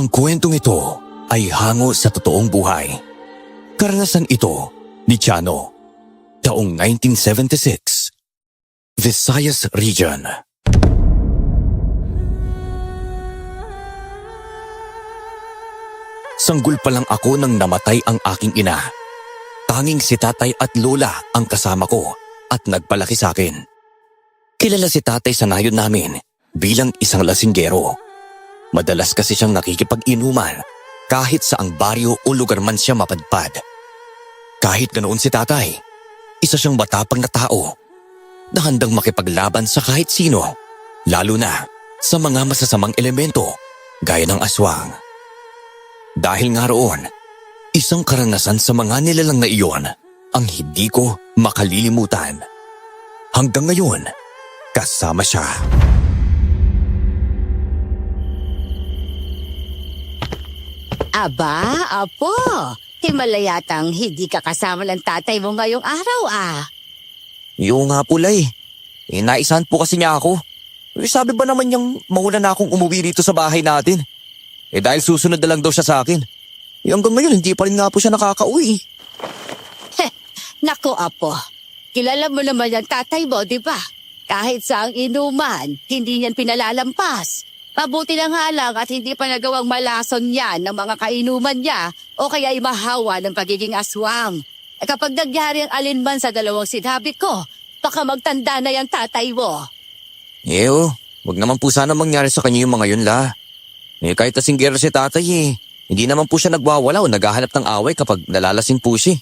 Ang kwentong ito ay hango sa totoong buhay. Karanasan ito ni Chano, taong 1976, Visayas Region. Sanggol pa lang ako nang namatay ang aking ina. Tanging si tatay at lola ang kasama ko at nagpalaki sa akin. Kilala si tatay sa nayon namin bilang isang lasinggero. Madalas kasi siyang nakikipag-inuman kahit saang baryo o lugar man siya mapadpad. Kahit ganoon si tatay, isa siyang matapang na tao na handang makipaglaban sa kahit sino, lalo na sa mga masasamang elemento gaya ng aswang. Dahil nga roon, isang karanasan sa mga nilalang na iyon ang hindi ko makalilimutan. Hanggang ngayon, kasama siya. Aba, apo, himalayatang hindi ka kasama ng tatay mo ngayong araw Yung nga pula naisahan po kasi niya ako. Sabi ba naman niyang mauna na akong umuwi rito sa bahay natin? Dahil susunod na lang daw siya sa akin. Hanggang ngayon hindi pa rin nga po siya nakakauwi. Nako, apo, kilala mo naman yung tatay mo, di ba? Kahit sa ang inuman, hindi niyan pinalalampas. Mabuti na nga lang at hindi pa nagawang malason yan ng mga kainuman niya o kaya imahawa ng pagiging aswang. Kapag nagyari ang alinman sa dalawang sinabi ko, baka magtanda na yung tatay mo. Wag naman po sana mangyari sa kanya yung mga yun kahit lasinggero si tatay hindi naman po siya nagwawala o naghahanap ng away kapag nalalasing po siya.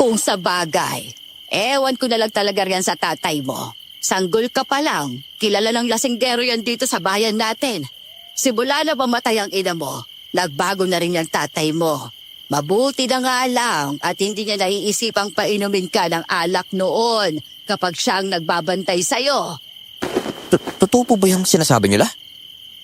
Kung sa bagay, ewan ko na lang talaga riyan sa tatay mo. Sanggol ka pa lang, kilala ng lasinggero yan dito sa bayan natin. Simula na mamatay ang ina mo, nagbago na rin yung tatay mo. Mabuti na nga lang at hindi niya naiisipang painumin ka ng alak noon kapag siyang nagbabantay sa'yo. Totoo po ba yung sinasabi nila?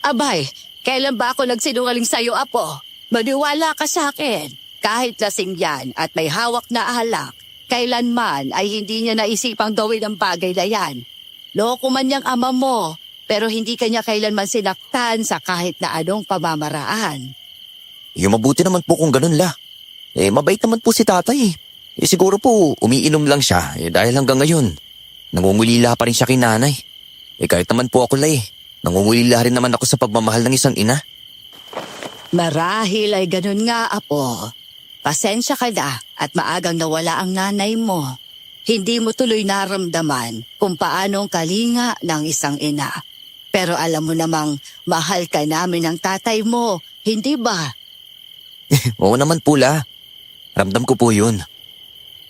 Abay, kailan ba ako nagsinungaling sa'yo, apo? Maniwala ka sa akin. Kahit lasing yan at may hawak na alak, kailanman ay hindi niya naisipang gawin ang bagay na yan. Loko man niyang ama mo, pero hindi kanya kailanman sinaktan sa kahit na anong pamamaraan. Yung mabuti naman po kung ganun mabait naman po si tatay siguro po umiinom lang siya dahil hanggang ngayon, nangungulila pa rin siya kay nanay. Kahit naman po ako nangungulila rin naman ako sa pagmamahal ng isang ina. Marahil ay ganun nga, apo. Pasensya ka na at maagang nawala ang nanay mo. Hindi mo tuloy naramdaman kung paano ang kalinga ng isang ina. Pero alam mo namang mahal ka namin ng tatay mo, hindi ba? Oo naman po Ramdam ko po yun.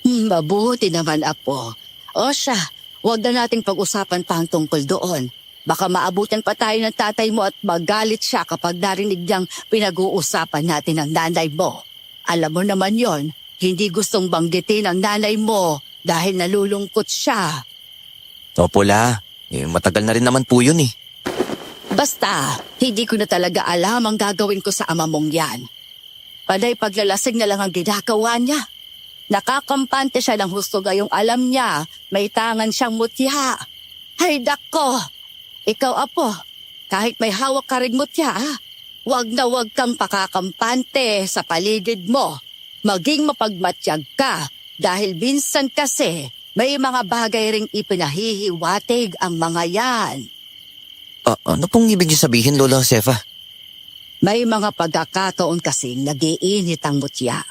Mabuti naman, apo. O siya, huwag na nating pag-usapan pa ang tungkol doon. Baka maabutan pa tayo ng tatay mo at magalit siya kapag narinig niyang pinag-uusapan natin ang nanay mo. Alam mo naman yon, hindi gustong banggitin ang nanay mo dahil nalulungkot siya. Opo matagal na rin naman po yun Basta, hindi ko na talaga alam ang gagawin ko sa ama mong yan. Panay paglalasing na lang ang ginagawa niya. Nakakampante siya ng husto gayong alam niya, may tangan siyang mutya. Ay dako! Ikaw, apo, kahit may hawak ka rin mutya, wag na wag kang pakakampante sa paligid mo. Maging mapagmatyag ka dahil minsan kasi may mga bagay ring ipinahihiwatig ang mga yan. Ano pong ibig niyo sabihin, Lola Josefa? May mga pagkakataon kasing nag-iinit ang mutya.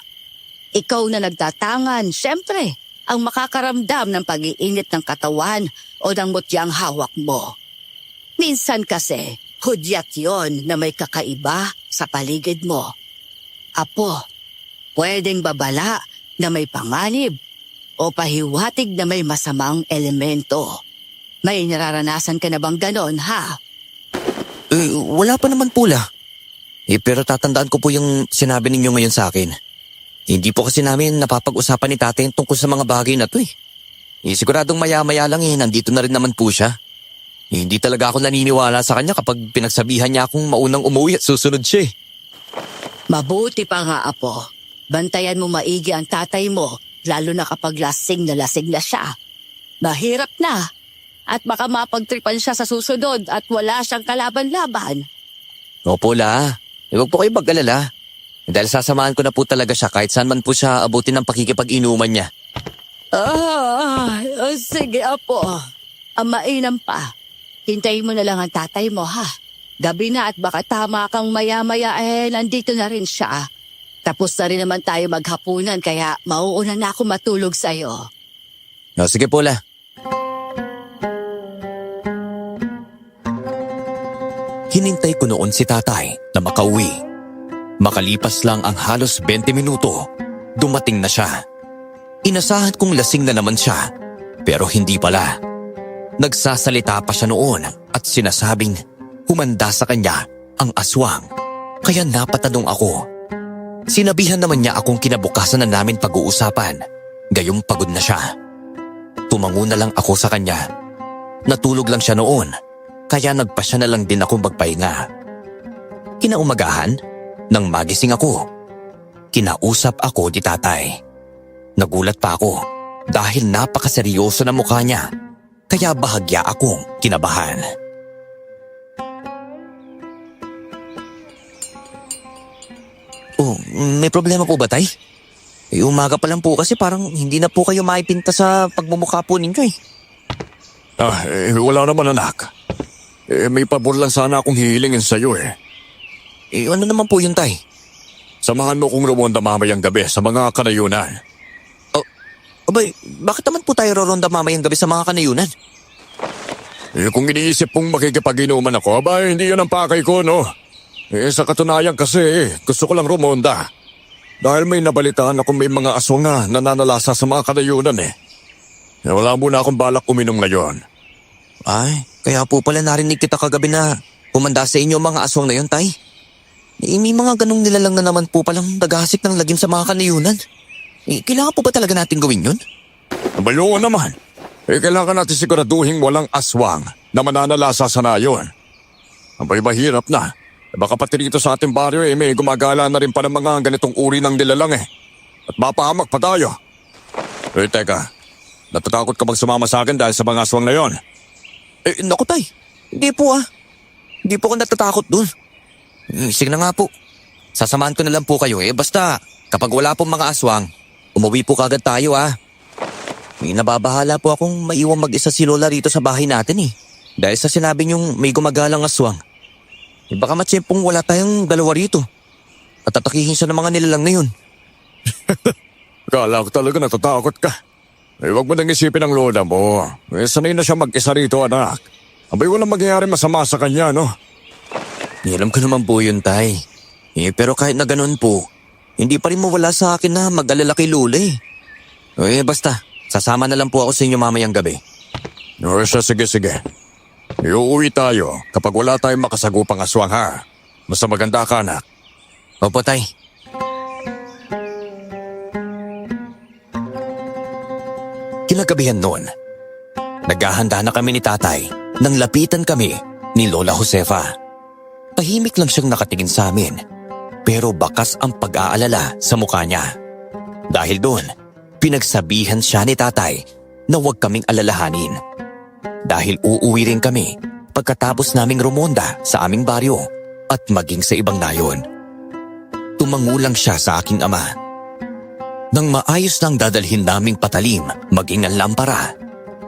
Ikaw na nagtatangan, syempre, ang makakaramdam ng pag-iinit ng katawan o ng mutyang hawak mo. Minsan kasi, hudyat yon na may kakaiba sa paligid mo. Apo, pwedeng babala na may panganib o pahiwatig na may masamang elemento. May nararanasan ka na bang ganon, ha? Wala pa naman po pero tatandaan ko po yung sinabi ninyo ngayon sa akin. Hindi po kasi namin napapag-usapan ni tatay tungkol sa mga bagay na to siguradong maya-maya lang nandito na rin naman po siya. Hindi talaga ako naniniwala sa kanya kapag pinagsabihan niya akong maunang umuwi at susunod siya Mabuti pa nga, apo. Bantayan mo maigi ang tatay mo, lalo na kapag lasing na siya. Mahirap na. At baka mapagtripan siya sa susunod at wala siyang kalaban-laban. Opo Huwag po kayo mag-alala. Dahil sasamahan ko na po talaga siya kahit saan man po siya abutin ng pakikipag-inuman niya. Sige, apo. Mainam pa. Hintayin mo na lang ang tatay mo, ha? Gabi na at baka tama kang maya-maya nandito na rin siya. Tapos na rin naman tayo maghapunan kaya mauuna na ako matulog sa'yo. No, sige po la. Hinintay ko noon si tatay na makauwi. Makalipas lang ang halos 20 minuto, dumating na siya. Inasahan kong lasing na naman siya, pero hindi pala. Nagsasalita pa siya noon at sinasabing humanda sa kanya ang aswang. Kaya napatanong ako. Sinabihan naman niya akong kinabukasan na namin pag-uusapan. Gayong pagod na siya. Tumango na lang ako sa kanya. Natulog lang siya noon, kaya nagpasya na lang din ako magpahinga. Kinaumagahan, nang magising ako, kinausap ako ni tatay. Nagulat pa ako dahil napakaseryoso na mukha niya, kaya bahagya akong kinabahan. Oh, may problema po ba, tay? Umaga pa lang po kasi parang hindi na po kayo maipinta sa pagmumukha po ninyo eh. Wala naman anak. May pabor lang sana akong hihilingin sa'yo eh. Ano naman po yun, tay? Samahan mo kong rumonda mamayang gabi sa mga kanayunan. Abay, bakit naman po tayo roronda mamayang gabi sa mga kanayunan? Kung iniisip mong makikipag-inuman ako, abay, hindi yan ang pakay ko, no? Sa katunayan kasi, gusto ko lang rumonda. Dahil may nabalitaan akong may mga aswang na nananalasa sa mga kanayunan eh. Wala muna akong balak uminom ngayon. Ay, kaya po pala narinig kita kagabi na humanda sa inyo mga aswang na yun, tay. May mga ganong nilalang na naman po palang naghahasik ng lagim sa mga kanayunan. Kailangan po ba talaga natin gawin yun? Abayo naman. Kailangan natin siguraduhin walang aswang na mananalasa sa nayon. Abay, mahirap na. Baka pati rito sa ating baryo may gumagala na rin pa ng mga ganitong uri ng nilalang eh. At mapahamak pa tayo. Teka. Natatakot ka bang sumama sa akin dahil sa mga aswang na yon? Naku tay, hindi po ah. Hindi po ako natatakot dun. Sige na nga po. Sasamahan ko na lang po kayo basta kapag wala pong mga aswang, umuwi po kagad tayo ah. Nababahala po akong maiwang mag-isa si Lola rito sa bahay natin eh. Dahil sa sinabi niyong may gumagalang aswang. Baka matsempong wala tayong dalawa rito. At tatakihin siya ng mga nilalang na yun. Kala ko talaga natatakot ka. Huwag mo nang isipin ang lola mo. Sanay na siya mag-isa rito, anak. Abay, walang mangyayari masama sa kanya, no? Alam ko naman po yun, tay. Pero kahit na ganun po, hindi pa rin mawala sa akin na mag-alala kay Lola eh. Basta, sasama na lang po ako sa inyo mamayang gabi. Sige. Iuwi tayo kapag wala tayong makasagupang aswang, ha? Basta maganda ka, anak. Opo, tay. Kinagabihan noon, naghahanda na kami ni tatay nang lapitan kami ni Lola Josefa. Tahimik lang siyang nakatingin sa amin, pero bakas ang pag-aalala sa mukha niya. Dahil doon, pinagsabihan siya ni tatay na huwag kaming alalahanin. Dahil uuwi rin kami pagkatapos naming rumonda sa aming baryo at maging sa ibang nayon. Tumango lang siya sa aking ama. Nang maayos lang dadalhin naming patalim maging ang lampara,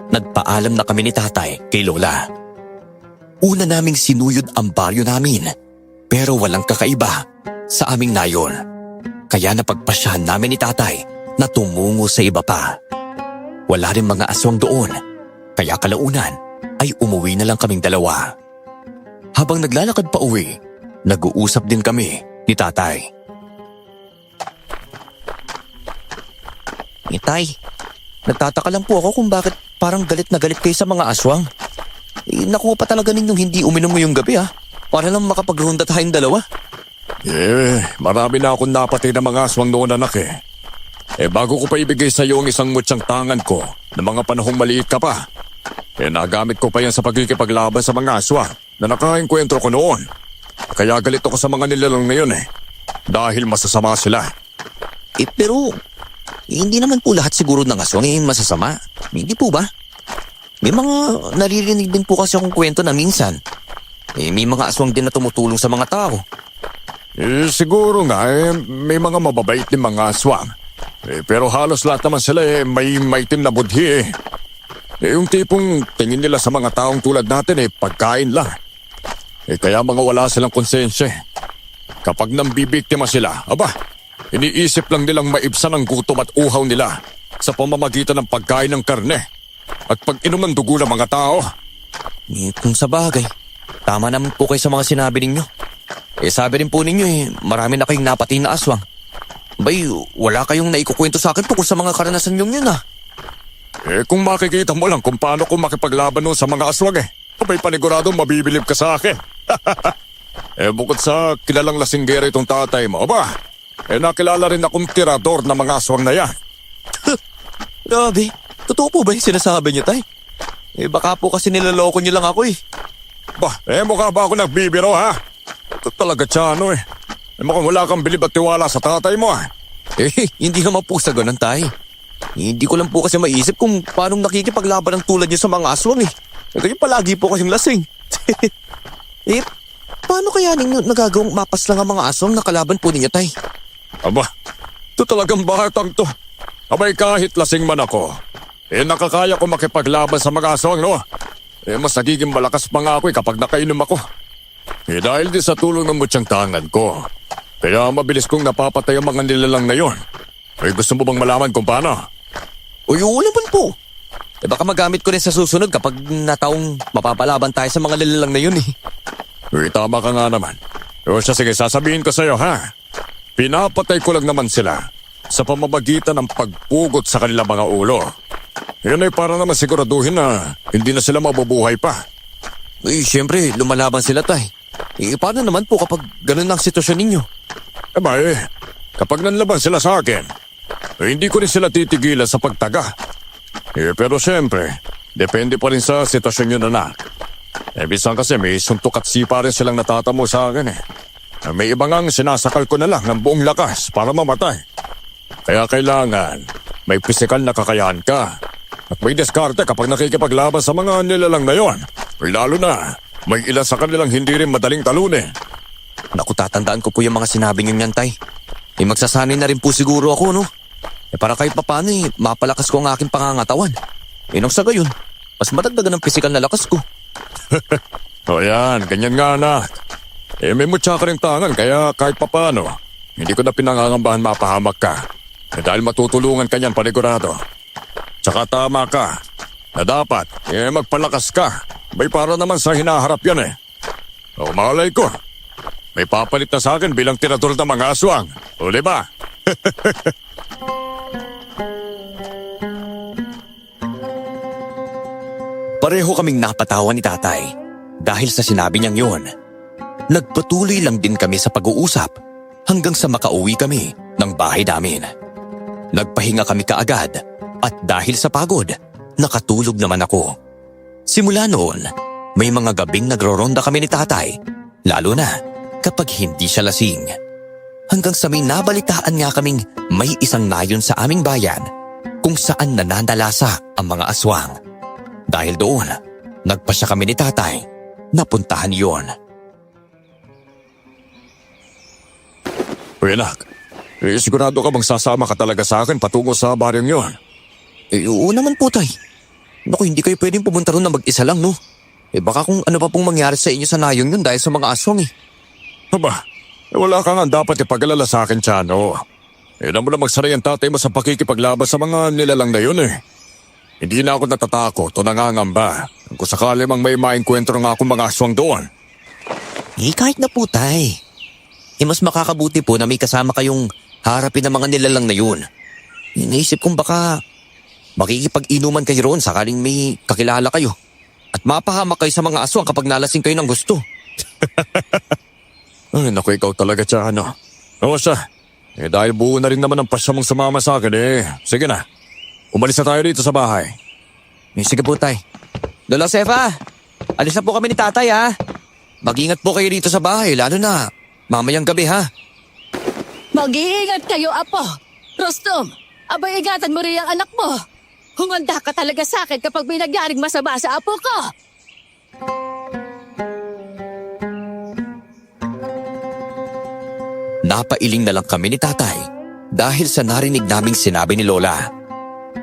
nagpaalam na kami ni tatay kay Lola. Una naming sinuyod ang baryo namin, pero walang kakaiba sa aming nayon. Kaya napagpasyahan namin ni tatay na tumungo sa iba pa. Wala rin mga aswang doon, kaya kalaunan ay umuwi na lang kaming dalawa. Habang naglalakad pa uwi, nag-uusap din kami ni tatay. Tay, nagtataka lang po ako kung bakit parang galit na galit kayo sa mga aswang. Nakuha pa talaga ninyong hindi uminom ngayong gabi para lang makapagronda tayong dalawa. Marami na akong napatay na mga aswang noon, anak eh. Bago ko pa ibigay sa iyo ang isang mutsyang tangan ko na mga panahong maliit ka pa, nagamit ko pa yan sa pagkikipaglaban sa mga aswang na nakaenkwentro ko noon. Kaya galit ako sa mga nilalang ngayon dahil masasama sila. Pero hindi naman po lahat siguro ng aswang masasama. Hindi po ba? May mga naririnig din po kasi akong kwento na minsan. May mga aswang din na tumutulong sa mga tao. Siguro nga, may mga mababait din mga aswang. Pero halos lahat naman sila may maitim na budhi eh. Yung tipong tingin nila sa mga taong tulad natin pagkain lang. Kaya mga wala silang konsensya eh. Kapag nambibiktima sila, iniisip lang nilang maibsan ang gutom at uhaw nila sa pamamagitan ng pagkain ng karne at pag-inom ng dugo ng mga tao. Kung sa bagay, tama naman po kayo sa mga sinabi ninyo. Sabi rin po ninyo marami na kayong napatay na aswang. Wala kayong naikukwento sa akin tungkol sa mga karanasan nyo yun Kung makikita mo lang kung paano ko makipaglaban nun sa mga aswang paniguradong mabibilib ka sa akin. Bukod sa kilalang lasinggera itong tatay mo, nakilala rin akong tirador na mga aswang na yan. Grabe, totoo po ba yung sinasabi niyo, tay? Baka po kasi nilaloko niyo lang ako Mukha ba ako nagbibiro ha? Ito talaga Tiano mukhang wala kang bilib at tiwala sa tatay mo Hindi naman po sa ganun, tay. Hindi ko lang po kasi maisip kung paano nakikipaglaban ng tulad niyo sa mga aswang Kayo palagi po kasing lasing. Paano kaya ninyo nagagawang mapas lang ang mga aswang na kalaban po ninyo, tay? Ito talagang batang to. Kahit lasing man ako, nakakaya ko makipaglaban sa mga aswang, no? Mas nagiging malakas pa nga ako kapag nakainom ako. Dahil din sa tulong ng mutyang tangan ko. Kaya mabilis kong napapatay ang mga nilalang na yun. Gusto mo bang malaman kung paano? Oo naman po. Baka magamit ko rin sa susunod kapag nataong mapapalaban tayo sa mga nilalang na yun Tama ka nga naman. Sige, sasabihin ko sa'yo, ha? Pinapatay ko lang naman sila sa pamamagitan ng pagpugot sa kanilang mga ulo. Yan para naman siguraduhin na hindi na sila mabubuhay pa. Siyempre, lumalaban sila, tay. Paano naman po kapag ganun ang sitwasyon ninyo? Kapag nanlaban sila sa akin, hindi ko rin sila titigilan sa pagtaga. Pero siyempre, depende pa rin sa sitwasyon yun, anak. Bisan kasi may suntok at sipa rin silang natatamo sa akin May iba ngang sinasakal ko na lang ng buong lakas para mamatay. Kaya kailangan may pisikal na kakayahan ka. At may diskarte kapag nakikipaglaban sa mga nilalang na yon. Lalo na, may ilan sa kanilang hindi rin madaling talunin. Naku, tatandaan ko po yung mga sinabi niyo niyan, tay. Magsasanay na rin po siguro ako, no? Para kahit papano mapalakas ko ang aking pangangatawan. Nang sa gayon, mas madagdagan ang pisikal na lakas ko. Yan, ganyan nga anak. May mutya ka rin tangan kaya kahit papano, hindi ko na pinangangambahan mapahamak ka. Dahil matutulungan ka niyan panigurado. Tsaka tama ka, na dapat magpalakas ka. Para naman sa hinaharap yan malay ko, may papalit na sa akin bilang tirador ng mga aswang. O diba? Pareho kaming napatawa ni tatay dahil sa sinabi niyang yun. Nagpatuloy lang din kami sa pag-uusap hanggang sa makauwi kami ng bahay namin. Nagpahinga kami kaagad at dahil sa pagod, nakatulog naman ako. Simula noon, may mga gabing nagroronda kami ni tatay, lalo na kapag hindi siya lasing. Hanggang sa may nabalitaan nga kaming may isang nayon sa aming bayan kung saan nananalasa ang mga aswang. Dahil doon, nagpasya kami ni tatay na puntahan yon. Uy anak, sigurado ka bang sasama ka talaga sa akin patungo sa baryong yon? Oo naman po, tay. Naku, hindi kayo pwedeng pumunta ron na mag-isa lang, no? Baka kung ano pa pong mangyari sa inyo sa nayong yun dahil sa mga aswang Wala ka nga dapat ipag-alala sa akin, Tiano. Alam mo na magsaray ang tatay mo sa pakikipaglaban sa mga nilalang na yun Hindi na ako natatakot o nangangamba kung sakali mang may maengkwentro nga akong mga aswang doon. Kahit na po, tay. Mas makakabuti po na may kasama kayong harapin ng mga nilalang na yun. Naisip kong baka makikipag-inuman kayo roon sakaling may kakilala kayo. At mapahamak kayo sa mga aswang kapag nalasing kayo ng gusto. Naku, ikaw talaga, Tiano. Siya. Dahil buo na rin naman ang pasya mong sumama sa akin Sige na. Umalis na tayo dito sa bahay. Sige po, tay. Lola Sefa, alis na po kami ni tatay, ha? Mag-ingat po kayo dito sa bahay, lalo na mamayang gabi, ha? Mag-iingat kayo, Apo. Rostom, abay ingatan mo rin ang anak mo. Humanda ka talaga sa akin kapag may nangyaring masama sa apo ko. Napailing na lang kami ni tatay dahil sa narinig naming sinabi ni Lola.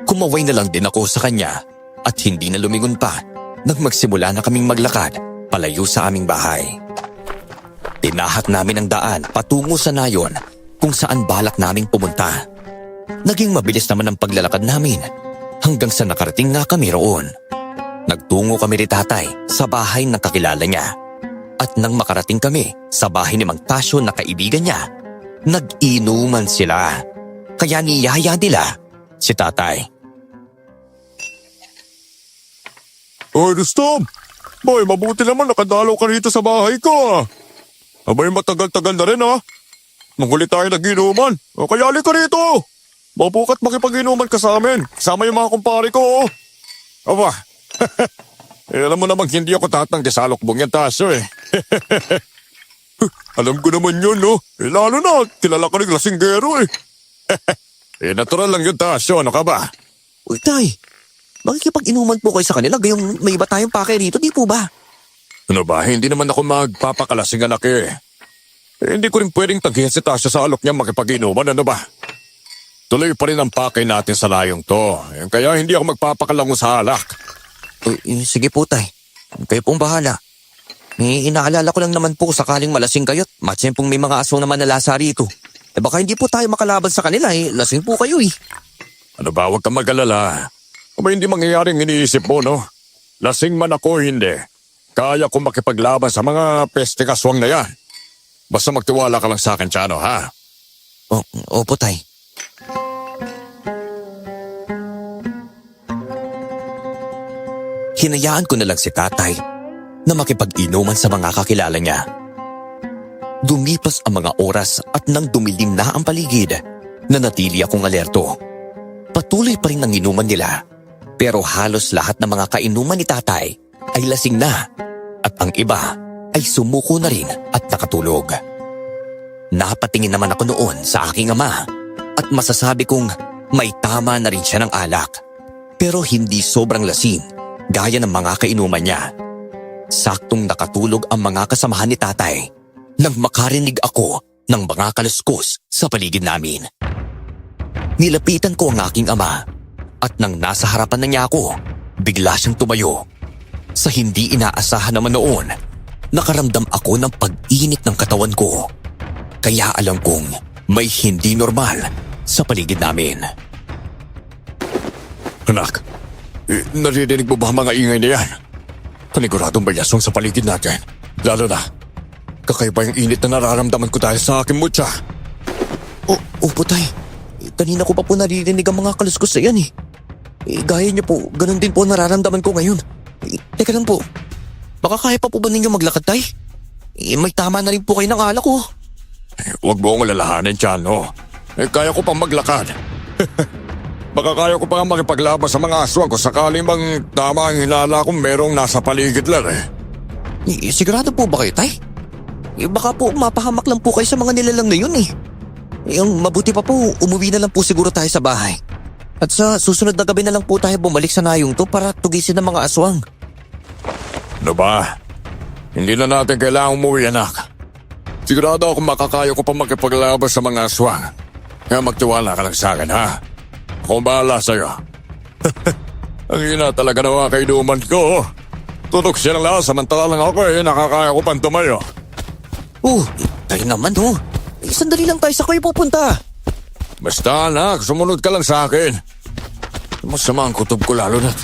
Kumaway na lang din ako sa kanya at hindi na lumingon pa nang magsimula na kaming maglakad palayo sa aming bahay. Tinahak namin ang daan patungo sa nayon kung saan balak naming pumunta. Naging mabilis naman ang paglalakad namin hanggang sa nakarating nga kami roon. Nagtungo kami ni tatay sa bahay ng kakilala niya. At nang makarating kami sa bahay ni Mang Tasyo na kaibigan niya, nag-inuman sila. Kaya niyaya nila si tatay. Oy, Rustom! Boy, mabuti naman nakadalaw ka rito sa bahay ko. Abay, matagal-tagal na rin Nung huli tayo nag-inuman. O kaya ka rito. Mabukat makipag-inuman ka sa amin. Kasama yung mga kumpare ko. Aba, alam mo namang hindi ako tatanggi sa alokbong yan, Tasyo Alam ko naman yun, no? Lalo na, kilala ko ng lasinggero natural lang yun, Tasyo. Ano ka ba? Uy, tay, makikipag-inuman po kayo sa kanila gayong may iba tayong pake rito, di po ba? Ano ba, hindi naman ako magpapakalasing anak hindi ko rin pwedeng taghihan si Tasyo sa alok niya makipag-inuman, ano ba? Tuloy pa rin ang pakay natin sa layong to. Kaya hindi ako magpapakalango sa alak. Sige po, tay. Kayo pong bahala. Inaalala ko lang naman po sakaling malasing kayo at matsyempong may mga aso naman na lasa rito. Baka hindi po tayo makalaban sa kanila lasing po kayo Ano ba, huwag kang mag-alala. Kung hindi mangyayaring iniisip mo, no? Lasing man ako, hindi. Kaya ko makipaglaban sa mga peste kaswang na yan. Basta magtiwala ka lang sa akin, Chano, ha? Opo, tay. Hinayaan ko na lang si tatay na makipag-inuman sa mga kakilala niya. Dumipas ang mga oras at nang dumilim na ang paligid, nanatili akong alerto. Patuloy pa rin ang inuman nila, pero halos lahat ng mga kainuman ni tatay ay lasing na at ang iba ay sumuko na rin at nakatulog. Napatingin naman ako noon sa aking ama at masasabi kong may tama na rin siya ng alak, pero hindi sobrang lasing gaya ng mga kainuman niya. Saktong nakatulog ang mga kasamahan ni tatay nang makarinig ako ng mga kaluskos sa paligid namin. Nilapitan ko ang aking ama at nang nasa harapan na niya ako, bigla siyang tumayo. Sa hindi inaasahan naman noon, nakaramdam ako ng pag-init ng katawan ko. Kaya alam kong may hindi normal sa paligid namin. Anak, naririnig mo ba ang mga ingay na yan? Paniguradong may aswang sa paligid natin. Lalo na, kakaiba yung init na nararamdaman ko dahil sa aking mutya. Opo, tay. Kanina ko pa po naririnig ang mga kaluskos na yan gaya niyo po, ganun din po nararamdaman ko ngayon. Teka lang po, baka kaya pa po ba ninyo maglakad, tay? May tama na rin po kayo ng alak ko. Huwag mo akong lalahanin, Chano. Kaya ko pang maglakad. Baka kaya ko pa makipaglaban sa mga aswang kung sakaling bang tama ang hinala kung merong nasa paligid lang Sigurado po ba kayo, tay? Baka po mapahamak lang po kayo sa mga nilalang na yun Yung mabuti pa po, umuwi na lang po siguro tayo sa bahay. At sa susunod na gabi na lang po tayo bumalik sa nayong to para tugisin ng mga aswang. Ano ba? Hindi na natin kailangang umuwi, anak. Sigurado ako makakaya ko pa makipaglaban sa mga aswang. Kaya magtiwala ka lang sa akin, ha? Ako bahala sa'yo. Ang ina talaga na mga kainuman ko. Tutok siya lang lahat, samantala lang ako nakakaya ko pang tumayo. Tayo naman sandali lang tayo sa kayo pupunta. Basta anak, sumunod ka lang sa akin. Masama ang kutob ko lalo na't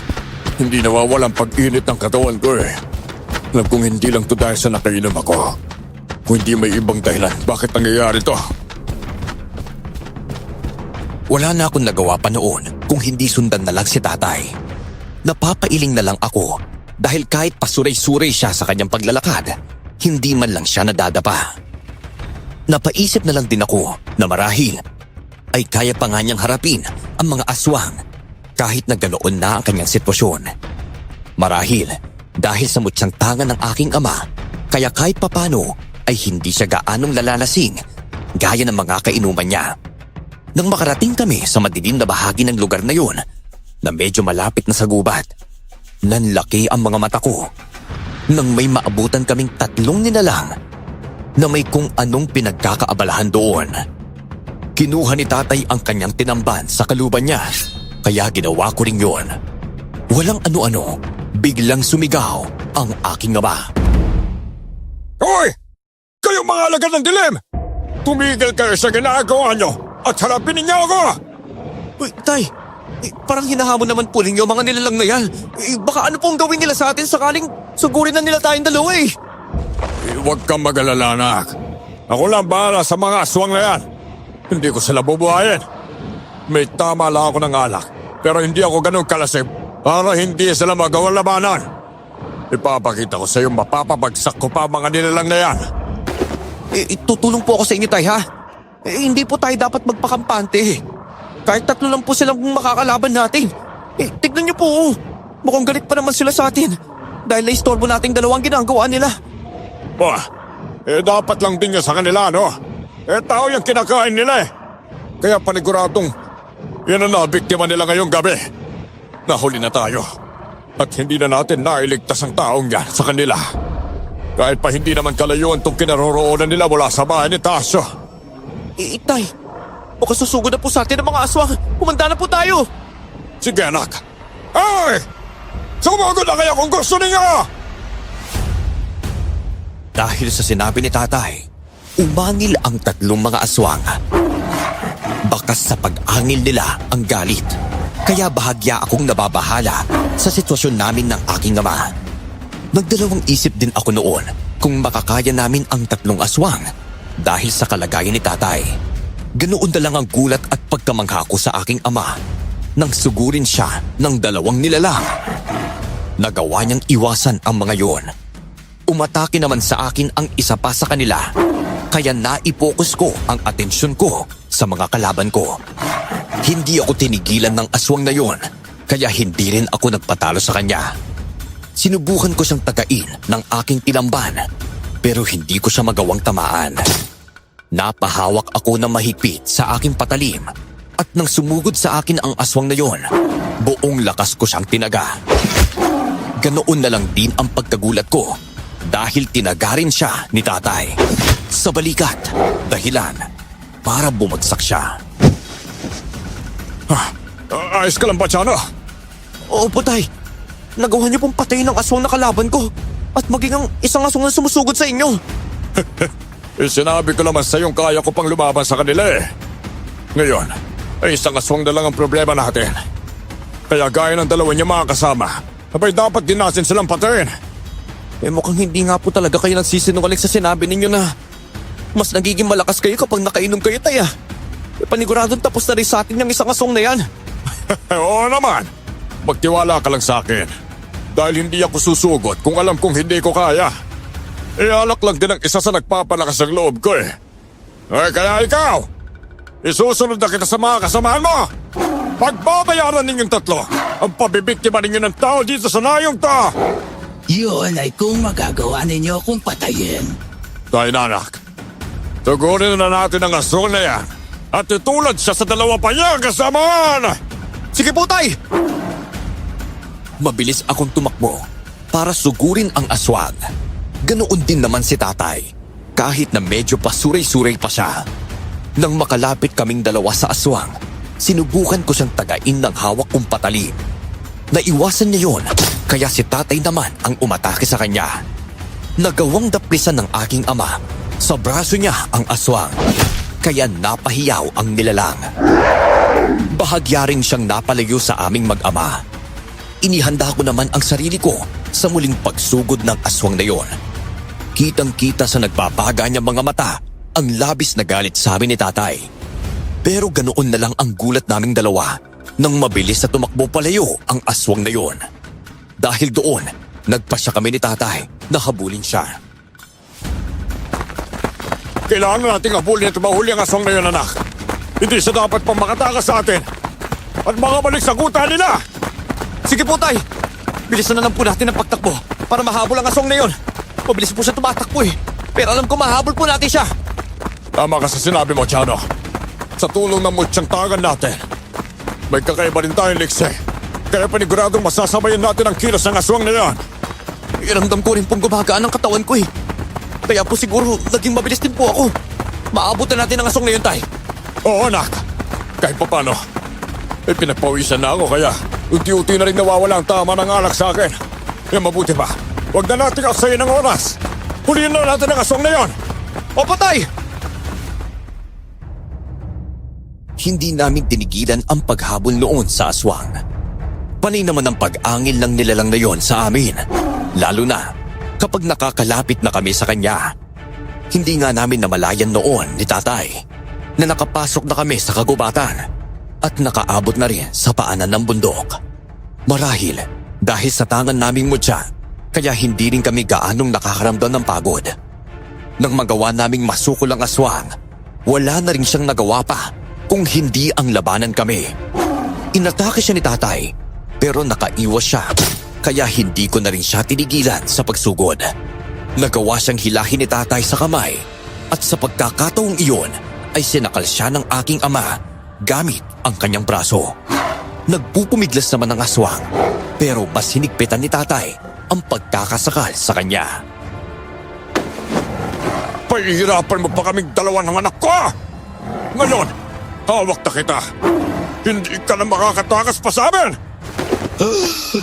hindi nawawalang pag-init ng katawan ko Alam kong hindi lang to dahil sa nakainom ako. Kung hindi may ibang dahilan, bakit nangyayari to? Wala na akong nagawa pa noon kung hindi sundan na lang si tatay. Napapailing na lang ako dahil kahit pasuray-suray siya sa kanyang paglalakad, hindi man lang siya nadadapa. Napaisip na lang din ako na marahil ay kaya pa nga niyang harapin ang mga aswang kahit na ganoon na ang kanyang sitwasyon. Marahil dahil sa mutsyang tangan ng aking ama, kaya kahit papano ay hindi siya gaanong lalalasing gaya ng mga kainuman niya. Nang makarating kami sa madilim na bahagi ng lugar na yun, na medyo malapit na sa gubat, nanlaki ang mga mata ko nang may maabutan kaming tatlong nilalang na may kung anong pinagkakaabalahan doon. Kinuha ni tatay ang kanyang tinamban sa kaluban niya, kaya ginawa ko rin yun. Walang ano-ano, biglang sumigaw ang aking ama. Hoy! Kayong mga alagad ng dilim! Tumigil kayo sa ginagawa nyo at harapin ninyo ako! Uy, tay, parang hinahamon naman po ninyo mga nilalang na yan. Baka ano pong gawin nila sa atin sakaling sugurin na nila tayong dalawa eh. Huwag kang mag-alala, anak. Ako lang bahala sa mga aswang na yan. Hindi ko sila bubuhayin. May tama lang ako ng alak, pero hindi ako ganun kalasip para hindi sila magawang labanan. Ipapakita ko sa iyo mapapabagsak ko pa mga nilalang na yan. Tutulong po ako sa inyo, tay, ha? Hindi po tayo dapat magpakampante. Kahit 3 lang po silang makakalaban natin. Tignan niyo po, oh. Mukhang galit pa naman sila sa atin dahil naistorbo nating 2 ginagawa nila. Dapat lang din yun sa kanila, no? Tao yung kinakain nila eh. Kaya paniguradong yan ang nabiktima nila ngayong gabi. Nahuli na tayo. At hindi na natin nailigtas ang taong yan sa kanila. Kahit pa hindi naman kalayuan itong kinaroroonan nila mula sa bahay ni Tasyo. Tay, mukhang susugod na po sa atin ang mga aswang. Humanda na po tayo. Sige, anak. Ay! Sumugod na kayo kung gusto niyo! Dahil sa sinabi ni tatay, umangil ang 3 mga aswang. Bakas sa pag-angil nila ang galit. Kaya bahagya akong nababahala sa sitwasyon namin ng aking ama. Nagdalawang isip din ako noon kung makakaya namin ang 3 aswang dahil sa kalagayan ni tatay. Ganoon na lang ang gulat at pagkamangha ko sa aking ama nang sugurin siya ng 2 nilalang. Nagawa niyang iwasan ang mga yon. Umatake naman sa akin ang isa pa sa kanila, kaya naipokus ko ang atensyon ko sa mga kalaban ko. Hindi ako tinigilan ng aswang na yon, kaya hindi rin ako nagpatalo sa kanya. Sinubukan ko siyang tagain ng aking tilamban, pero hindi ko siya magawang tamaan. Napahawak ako ng mahigpit sa aking patalim, at nang sumugod sa akin ang aswang na yon, buong lakas ko siyang tinaga. Ganoon na lang din ang pagkagulat ko dahil tinagarin siya ni tatay. Sa balikat, dahilan para bumagsak siya. Ayos ka lang ba, Chano? Opo, tay. Nagawa niyo pong patayin ang aswang na kalaban ko at maging ang isang aswang na sumusugod sa inyo. Sinabi ko naman sa iyong kaya ko pang lumaban sa kanila eh. Ngayon, ay isang aswang na lang ang problema natin. Kaya gaya ng 2 niya mga kasama, abay dapat din natin silang patayin. Mukhang hindi nga po talaga kayo nagsisinungaling sa sinabi ninyo na mas nagiging malakas kayo kapag nakainom kayo, tay. Paniguradong tapos na rin sa atin yung isang aswang na yan. Oo naman. Magtiwala ka lang sa akin. Dahil hindi ako susugod kung alam kong hindi ko kaya. Alak lang din ang isa sa nagpapalakas ng loob ko eh. Kaya ikaw, isusunod na kita sa mga kasamahan mo. Pagbabayaran ninyong 3 ang pabibiktima ninyo ng tao dito sa nayong to. Yun ay kung magagawa ninyo akong patayin. Tayo na, anak. Tugurin na natin ang aswang na yan at itulad siya sa 2 pa niyang kasamahan. Sige po, tay! Mabilis akong tumakbo para sugurin ang aswang. Ganoon din naman si tatay, kahit na medyo pasuray-suray pa siya. Nang makalapit kaming 2 sa aswang, sinubukan ko siyang tagain ng hawak kong patalim. Naiwasan niya yon, kaya si tatay naman ang umatake sa kanya. Nagawang daplisan ng aking ama, sa braso niya ang aswang, kaya napahiyaw ang nilalang. Bahagya rin siyang napalayo sa aming mag-ama. Inihanda ko naman ang sarili ko sa muling pagsugod ng aswang na yon. Kitang-kita sa nagpapaga niyang mga mata ang labis na galit sa amin ni tatay. Pero ganoon na lang ang gulat naming 2 nang mabilis na tumakbo palayo ang aswang na yon. Dahil doon, nagpasya kami ni tatay na habulin siya. Kailangan nating habulin at mahuli ang aswang na yun, anak. Hindi siya dapat pang makatakas sa atin at makabalik sa kuta nila. Sige po, tay. Bilisan na lang po natin ang pagtakbo para mahabol ang aswang na yon. Mabilis po siya tumatakbo eh. Pero alam ko mahabol po natin siya. Tama ka sa sinabi mo, Chano. Sa tulong ng mutsyang tagan natin, may kakaiba rin tayong likse. Kaya paniguradong masasabayan natin ang kilos ng aswang na yan. Iramdam ko rin pong gumagaan ang katawan ko eh. Kaya po siguro naging mabilis din po ako. Maabutan natin ang aswang na yun, Tay. Oo, anak. Kahit pa paano. Pinagpawisan na ako kaya unti-unti na rin nawawala ang tama ng alak sa akin. Kaya mabuti pa. Huwag na natin aksayin ng oras. Huliin na natin ang aswang na yon. Opo, Tay! Hindi namin tinigilan ang paghabol noon sa aswang. Panay naman ang pag-angil ng nilalang na yon sa amin. Lalo na kapag nakakalapit na kami sa kanya. Hindi nga namin namalayan noon ni Tatay na nakapasok na kami sa kagubatan at nakaabot na rin sa paanan ng bundok. Marahil dahil sa tangan naming mutya, kaya hindi rin kami gaanong nakakaramdam ng pagod. Nang magawa naming masukol ang aswang, wala na rin siyang nagawa pa kung hindi ang labanan kami. Inatake siya ni Tatay pero nakaiwas siya kaya hindi ko na rin siya tinigilan sa pagsugod. Nagawa siyang hilahin ni Tatay sa kamay at sa pagkakataong iyon ay sinakal siya ng aking ama gamit ang kanyang braso. Nagpupumiglas naman ang aswang pero mas hinigpitan ni Tatay ang pagkakasakal sa kanya. Pahihirapan mo pa kaming dalawa ng anak ko! Ngayon, hawak na kita. Hindi ka na makakatakas pa sa amin!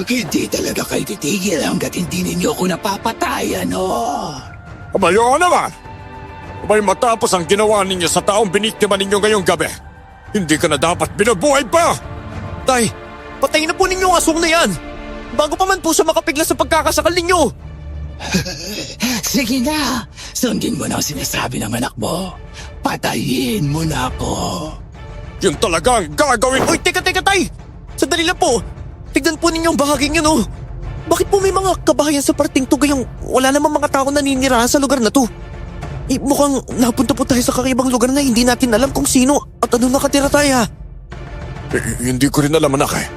Hindi talaga kayo titigil hanggat hindi ninyo ako napapatayan, oh. Abay, oo naman! Abay, matapos ang ginawa ninyo sa taong biniktima ninyo ngayong gabi, hindi ka na dapat binubuhay pa! Tay, patayin na po ninyo ang aswang na yan! Bago pa man po siya makapigla sa pagkakasakal ninyo! Sige na, sundin mo na ang sinasabi ng anak mo. Patayin mo na ako. Yun talaga ang gagawin! Uy, teka, Tay! Sandali lang po! Tignan po ninyo ang bahaging yun, oh! Bakit po may mga kabahayan sa parting to gayong wala namang mga tao naninirahan sa lugar na to? Mukhang napunta po tayo sa kakaibang lugar na hindi natin alam kung sino at ano nakatira tayo. Hindi ko rin alam, anak eh.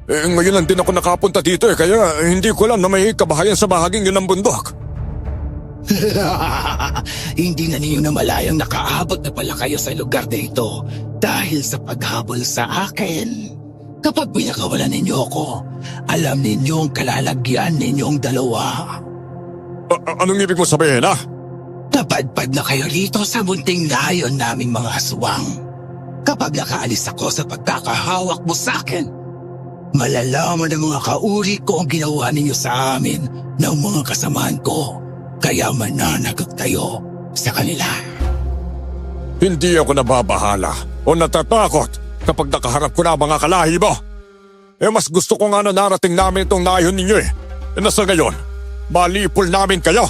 Ngayon lang din ako nakapunta dito kaya hindi ko alam na may kabahayan sa bahaging yun ng bundok. Hindi na ninyo namalayang nakaabot na pala kayo sa lugar na ito dahil sa paghabol sa akin. Kapag pinakawalan ninyo ako, alam ninyo ang kalalagyan ninyong dalawa. Anong ibig mo sabihin, ha? Napadpad na kayo rito sa munting nayon naming mga aswang. Kapag nakaalis ako sa pagkakahawak mo sa akin, malalaman ng mga kauri ko ang ginawa ninyo sa amin ng mga kasamaan ko. Kaya mananagot tayo sa kanila. Hindi ako nababahala o natatakot kapag nakaharap ko na ang mga kalahi mo. Mas gusto ko nga na narating namin itong nayon ninyo nasa ngayon, malipol namin kayo.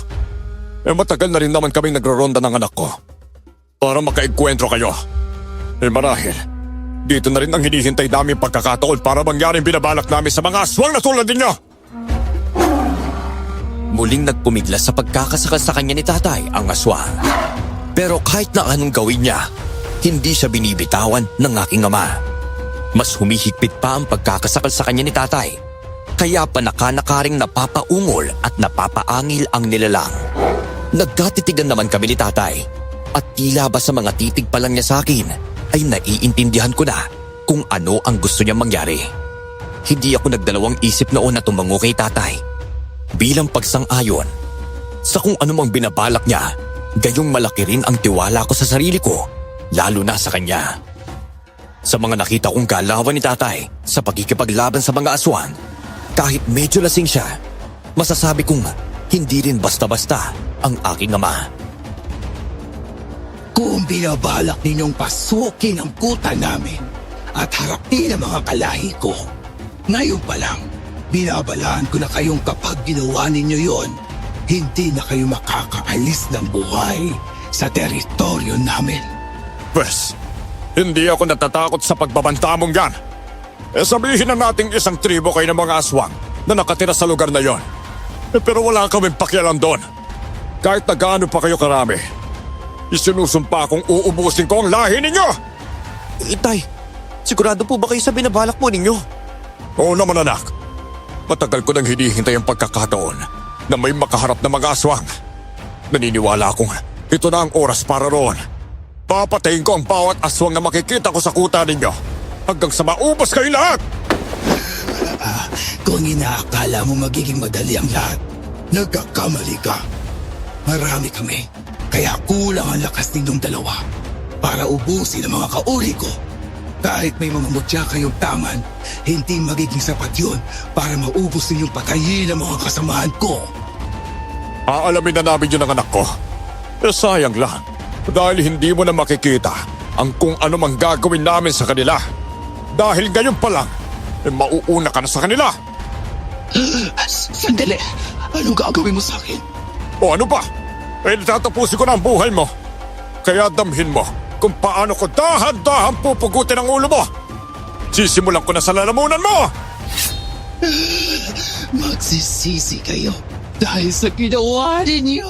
Matagal na rin naman kaming nagroronda ng anak ko para makaigkwentro kayo. Marahil, dito na rin ang hinihintay namin pagkakataon para mangyaring binabalak namin sa mga aswang na tulad ninyo. Muling nagpumiglas sa pagkakasakal sa kanya ni Tatay ang aswang. Pero kahit na anong gawin niya, hindi siya binibitawan ng aking ama. Mas humihigpit pa ang pagkakasakal sa kanya ni Tatay. Kaya panakanakaring napapaungol at napapaangil ang nilalang. Nagkatitigan naman kami ni Tatay. At tila ba sa mga titig pa lang niya sa akin ay naiintindihan ko na kung ano ang gusto niyang mangyari. Hindi ako nagdalawang isip noon na tumango kay Tatay. Bilang pagsang-ayon sa kung anumang binabalak niya, gayong malaki rin ang tiwala ko sa sarili ko, lalo na sa kanya. Sa mga nakita kong galawan ni Tatay sa pagkikipaglaban sa mga aswang, kahit medyo lasing siya, masasabi kong hindi rin basta-basta ang aking ama. Kung binabalak ninyong pasukin ang kuta namin at harapin ang mga kalahi ko, ngayon pa lang, binabalaan ko na kayong kapag ginawa ninyo yon, hindi na kayo makakaalis ng buhay sa teritoryo namin. Pwes, hindi ako natatakot sa pagbabanta mong yan. Sabihin na nating isang tribo kayo ng mga aswang na nakatira sa lugar na yon. Pero wala kaming pakialam doon. Kahit na gaano pa kayo karami, isinusumpa kong uubusin ko ang lahi ninyo! Tay, sigurado po ba kayo sa binabalak po ninyo? Oo naman, anak. Matagal ko nang hinihintay ang pagkakataon na may makaharap na mga aswang. Naniniwala akong ito na ang oras para roon. Papatayin ko ang bawat aswang na makikita ko sa kuta ninyo hanggang sa maubos kayo lahat! Kung inaakala mo magiging madali ang lahat, nagkakamali ka. Marami kami, kaya kulang ang lakas ninyong dalawa para ubusin ang mga kauri ko. Kahit may mga mutya kayong taman, hindi magiging sapat yun para maubos ninyong patayin ang mga kasamahan ko. Aalamin na namin yun ang anak ko. Sayang lang, dahil hindi mo na makikita ang kung ano mang gagawin namin sa kanila. Dahil ngayon pa lang, mauuna ka na sa kanila. Sandali, anong gagawin mo sa akin? O ano ba? Natatapusin ko na ang buhay mo. Kaya damhin mo kung paano ko dahan-dahan pupugutin ang ulo mo. Sisimulan ko na sa lalamunan mo! Magsisisi kayo dahil sa ginawa ninyo.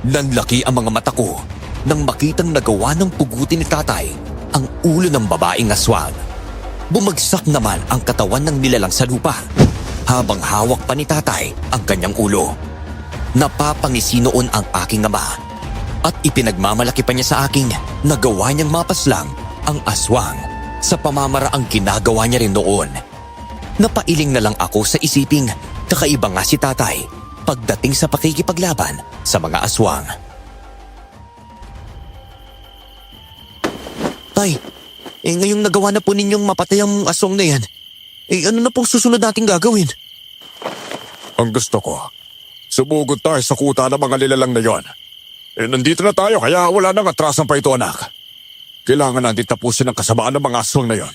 Nanlaki ang mga mata ko nang makitang nagawa ng pugutin ni tatay ang ulo ng babaeng aswang. Bumagsak naman ang katawan ng nilalang sa lupa habang hawak pa ni tatay ang kanyang ulo. Napapangisi noon ang aking ama at ipinagmamalaki pa niya sa aking nagawa niyang mapaslang ang aswang sa pamamaraang ginagawa niya rin noon. Napailing na lang ako sa isiping kakaiba nga si tatay pagdating sa pakikipaglaban sa mga aswang. Tay, ngayong nagawa na po ninyong mapatay ang aswang na yan, ano na pong susunod nating gagawin? Ang gusto ko, sumugod tayo sa kuta ng mga nilalang na yon. Nandito na tayo kaya wala nang atrasan pa ito, anak. Kailangan natin tapusin ang kasamaan ng mga aswang na yon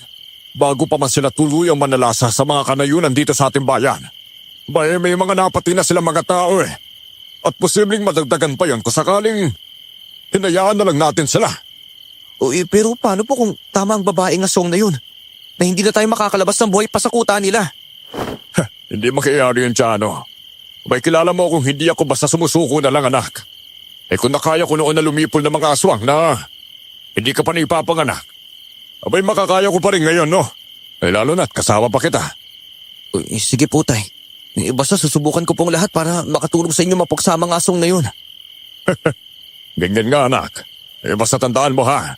bago pa man sila tuluyang manalasa sa mga kanayunan dito sa ating bayan. May mga napati na silang mga tao eh. At posibleng madagdagan pa yon kung sakaling hinayaan na lang natin sila. Pero paano po kung tama ang babaeng aswang na yun? Na hindi na tayo makakalabas ng buhay pa sa kuta nila. Hindi makiyari yun, Tiano. Kilala mo kung hindi ako basta sumusuko na lang, anak. Kung nakaya ko noon na lumipol ng mga aswang na hindi ka pa na ipapanganak, makakaya ko pa rin ngayon, no? Lalo na't kasama pa kita. Sige po, tay. Basta susubukan ko pong lahat para makatulong sa inyo mapuksa ang mga aswang na yun. Ganyan nga, anak. Basta tandaan mo, ha?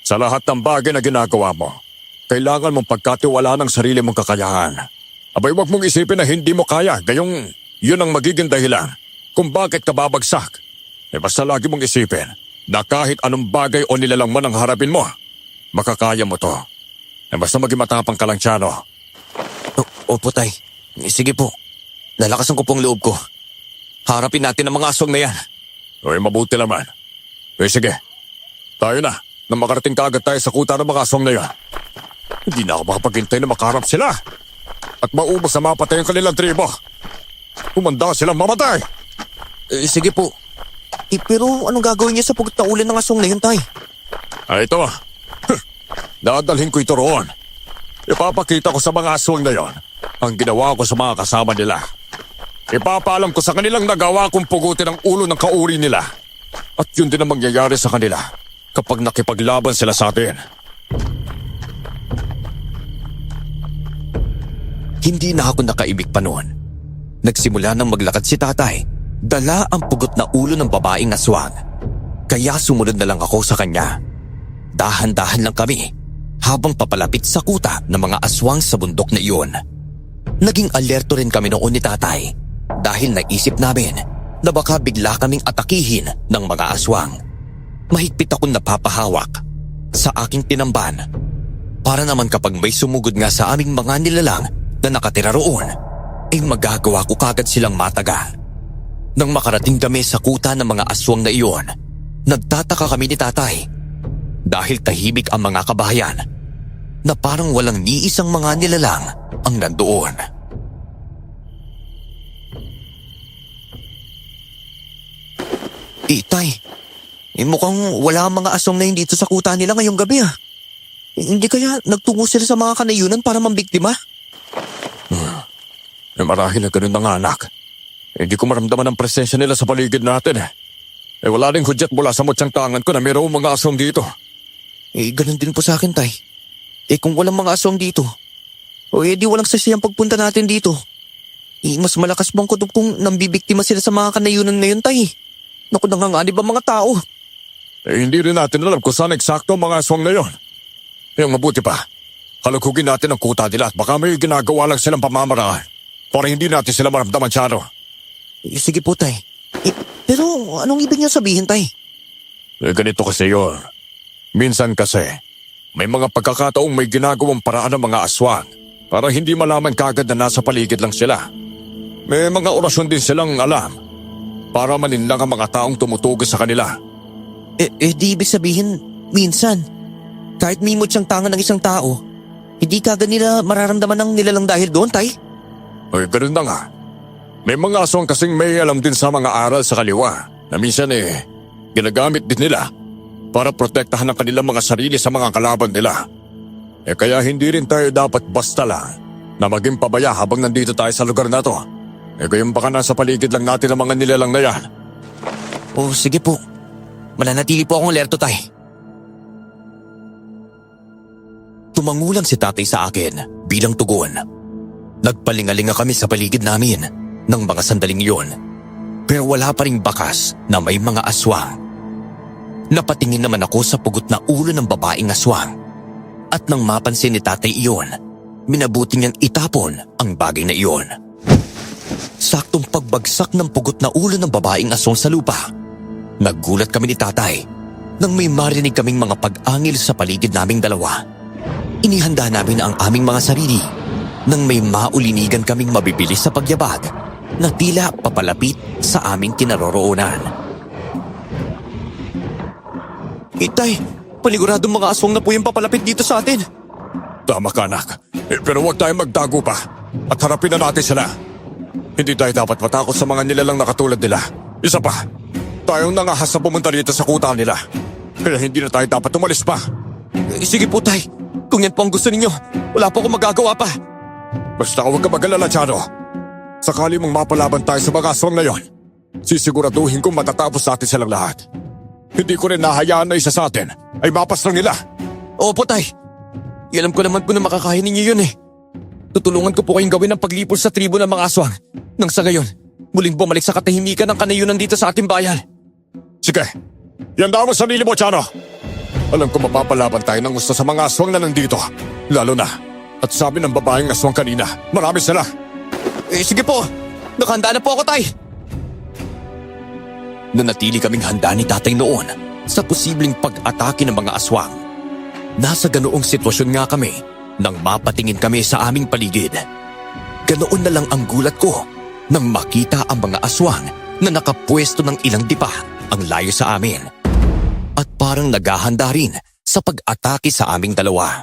Sa lahat ng bagay na ginagawa mo, kailangan mong pagkatiwalaan ng sarili mong kakayahan. Huwag mong isipin na hindi mo kaya, gayong yun ang magiging dahilan kung bakit ka babagsak. Basta lagi mong isipin na kahit anong bagay o nilalang man ang harapin mo, makakaya mo to. Basta maging matapang ka lang, Tiano. Opo, tay. Sige po. Lalakasan ko pong loob ko. Harapin natin ang mga aswang na yan. Mabuti naman. Sige, tayo na. Nang makarating kaagad tayo sa kuta ng mga aswang na yan. Hindi na ako makapaghintay na makaharap sila. At maubos na mapatay ang kanilang tribo. Humanda silang mamatay. Sige po. Pero anong gagawin niya sa pugot na ulan ng aswang na yun, tay? Ito. Dadalhin ko ito roon. Ipapakita ko sa mga aswang na yon ang ginawa ko sa mga kasama nila. Ipapaalam ko sa kanilang nagawa kong pugutin ang ulo ng kauri nila. At yun din ang mangyayari sa kanila kapag nakipaglaban sila sa atin. Hindi na ako nakaibig pa noon. Nagsimula nang maglakad si tatay. Dala ang pugot na ulo ng babaeng aswang. Kaya sumunod na lang ako sa kanya. Dahan-dahan lang kami habang papalapit sa kuta ng mga aswang sa bundok na iyon. Naging alerto rin kami noon ni tatay dahil naisip namin na baka bigla kaming atakihin ng mga aswang. Mahigpit akong napapahawak sa aking tinamban para naman kapag may sumugod nga sa aming mga nilalang na nakatira roon, ay magagawa ko kagad silang mataga. Nang makarating kami sa kuta ng mga aswang na iyon, nagtataka kami ni tatay dahil tahimik ang mga kabahayan na parang walang ni isang mga nilalang ang nandoon. Tay, mukhang wala ang mga aswang na yun dito sa kuta nila ngayong gabi ah. Hindi kaya nagtungo sila sa mga kanayunan para mambiktima? Marahil na ganun na nga, anak. Hindi ko maramdaman ang presensya nila sa paligid natin eh. Wala rin hudyat mula sa mutsyang tangan ko na mayroong mga aswang dito. Ganun din po sa akin, tay. Kung walang mga aswang dito, di walang sasayang pagpunta natin dito. Mas malakas bang kutob kung nambibiktima sila sa mga kanayunan ngayon, tay? Naku, nanganganib ang mga tao. Hindi rin natin alam kung saan eksakto ang mga aswang na yon. Yung mabuti pa, halugugin natin ang kuta nila at baka may ginagawa lang silang pamamaraan para hindi natin sila maramdaman, Chano. Sige po, tay. Pero anong ibig niyo sabihin, tay? Ganito kasi yun. Minsan kasi, may mga pagkakataong may ginagawang paraan ng mga aswang para hindi malaman kagad na nasa paligid lang sila. May mga orasyon din silang alam para maninlang ang mga taong tumutugis sa kanila. Di ibig sabihin, minsan, kahit mimot siyang tangan ng isang tao, hindi kagad nila mararamdaman ng nilalang dahil doon, tay? Ay, ganun na nga. May mga aswang kasing may alam din sa mga aral sa kaliwa na minsan ginagamit din nila para protektahan ang kanilang mga sarili sa mga kalaban nila. Kaya hindi rin tayo dapat basta lang na maging pabaya habang nandito tayo sa lugar na to. Kayong baka nasa paligid lang natin ang mga nilalang na yan. Oh, sige po. Mananatili po akong alerto, tay. Tumangulang si tatay sa akin bilang tugon. Nagpalingalinga kami sa paligid namin ng mga sandaling iyon. Pero wala pa ring bakas na may mga aswang. Napatingin naman ako sa pugot na ulo ng babaeng aswang. At nang mapansin ni tatay iyon, minabuti niyang itapon ang bagay na iyon. Saktong pagbagsak ng pugot na ulo ng babaeng aswang sa lupa. Naggulat kami ni tatay nang may marinig kaming mga pag-angil sa paligid naming dalawa. Inihanda namin ang aming mga sarili nang may maulinigan kaming mabibilis sa pagyabag na tila papalapit sa aming kinaroroonan. Itay, paniguradong mga aswang na po yung papalapit dito sa atin. Tama ka, anak. Pero huwag tayong magtago pa at harapin na natin sila. Hindi tayo dapat matakot sa mga nilalang na katulad nila. Isa pa, tayong nangahas na pumunta dito sa kuta nila. Kaya hindi na tayo dapat umalis pa. Sige po, tay. Kung yan po ang gusto ninyo, wala po akong magagawa pa. Basta huwag ka mag-alala, Chano. Sakali mong mapalaban tayo sa mga aswang na yon, sisiguraduhin kong matatapos natin silang lahat. Hindi ko rin nahayaan na isa sa atin ay mapas lang nila. Opo, tay. Alam ko naman po na makakaya ninyo yun eh. Tutulungan ko po kayong gawin ang paglipol sa tribo ng mga aswang. Nang sa gayon, muling bumalik sa katahimikan ng kanayunan dito sa ating bayan. Sige, yanda mo sarili mo, Chano. Alam ko mapapalaban tayo ng gusto sa mga aswang na nandito. Lalo na, at sabi ng babaeng aswang kanina, marami sila. Sige po, nakahanda na po ako, tay. Nanatili kaming handa ni tatay noon sa posibleng pag-atake ng mga aswang. Nasa ganoong sitwasyon nga kami nang mapatingin kami sa aming paligid. Ganoon na lang ang gulat ko nang makita ang mga aswang na nakapwesto ng ilang dipa ang layo sa amin. At parang naghahanda rin sa pag-atake sa aming dalawa.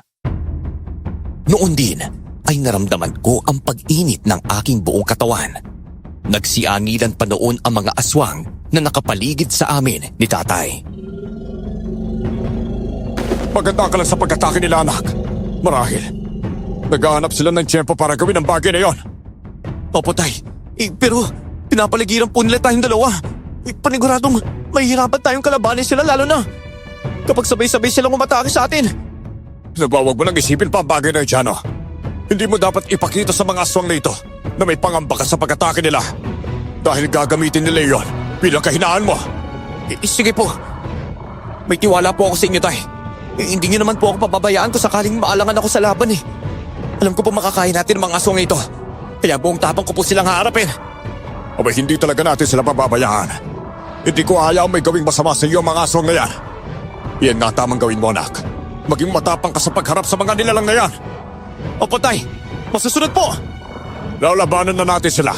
Noon din ay naramdaman ko ang pag-init ng aking buong katawan. Nagsiangilan pa noon ang mga aswang na nakapaligid sa amin ni tatay. Maganda ka lang sa pag-atake nila, anak. Marahil, naghahanap sila ng tiyempo para gawin ang bagay na yon. Opo, tay. Pero pinapaligiran po nila tayong dalawa. Paniguradong mahihirapan tayong kalabanin sila lalo na kapag sabay-sabay silang umatake sa atin. Nabawag mo nang isipin pa ang bagay na yun, Chano. Hindi mo dapat ipakita sa mga aswang na ito na may pangamba ka sa pag-atake nila. Dahil gagamitin nila yon bilang kahinaan mo. Sige po. May tiwala po ako sa inyo, tay. Hindi niyo naman po ako pababayaan kung sakaling maalangan ako sa laban eh. Alam ko po makakaya natin ang mga aswang ito. Kaya buong tapang ko po silang haharapin. Abay, hindi talaga natin sila pababayaan. Hindi ko ayaw may gawing masama sa iyo ang mga aswang na yan. Yan nga tamang gawin mo, anak. Maging matapang ka sa pagharap sa mga nilalang na yan. Opo, tay. Masusunod po. Lalabanan na natin sila.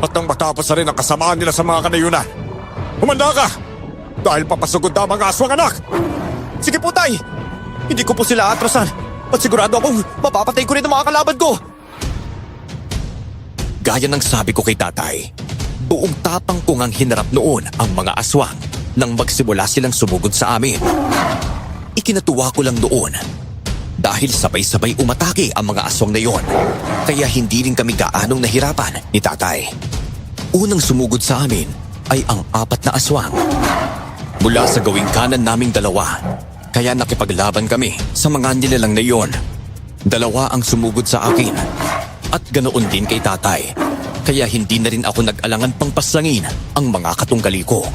At nang matapos na rin ang kasamaan nila sa mga kanayunan. Humanda ka! Dahil papasugod na ang mga aswang, anak! Sige po, tay. Hindi ko po sila atrasan. At sigurado akong mapapatay ko rin ang mga kalaban ko. Gaya ng sabi ko kay tatay, buong tapang ko ngang hinarap noon ang mga aswang nang magsimula silang sumugod sa amin. Ikinatuwa ko lang doon dahil sabay-sabay umatake ang mga aswang na yon, kaya hindi rin kami gaanong nahirapan ni tatay. Unang sumugod sa amin ay ang 4 na aswang. Mula sa gawing kanan naming dalawa, kaya nakipaglaban kami sa mga nilalang na iyon. 2 ang sumugod sa akin at ganoon din kay tatay, kaya hindi na rin ako nag-alangan pang paslangin ang mga katunggali ko.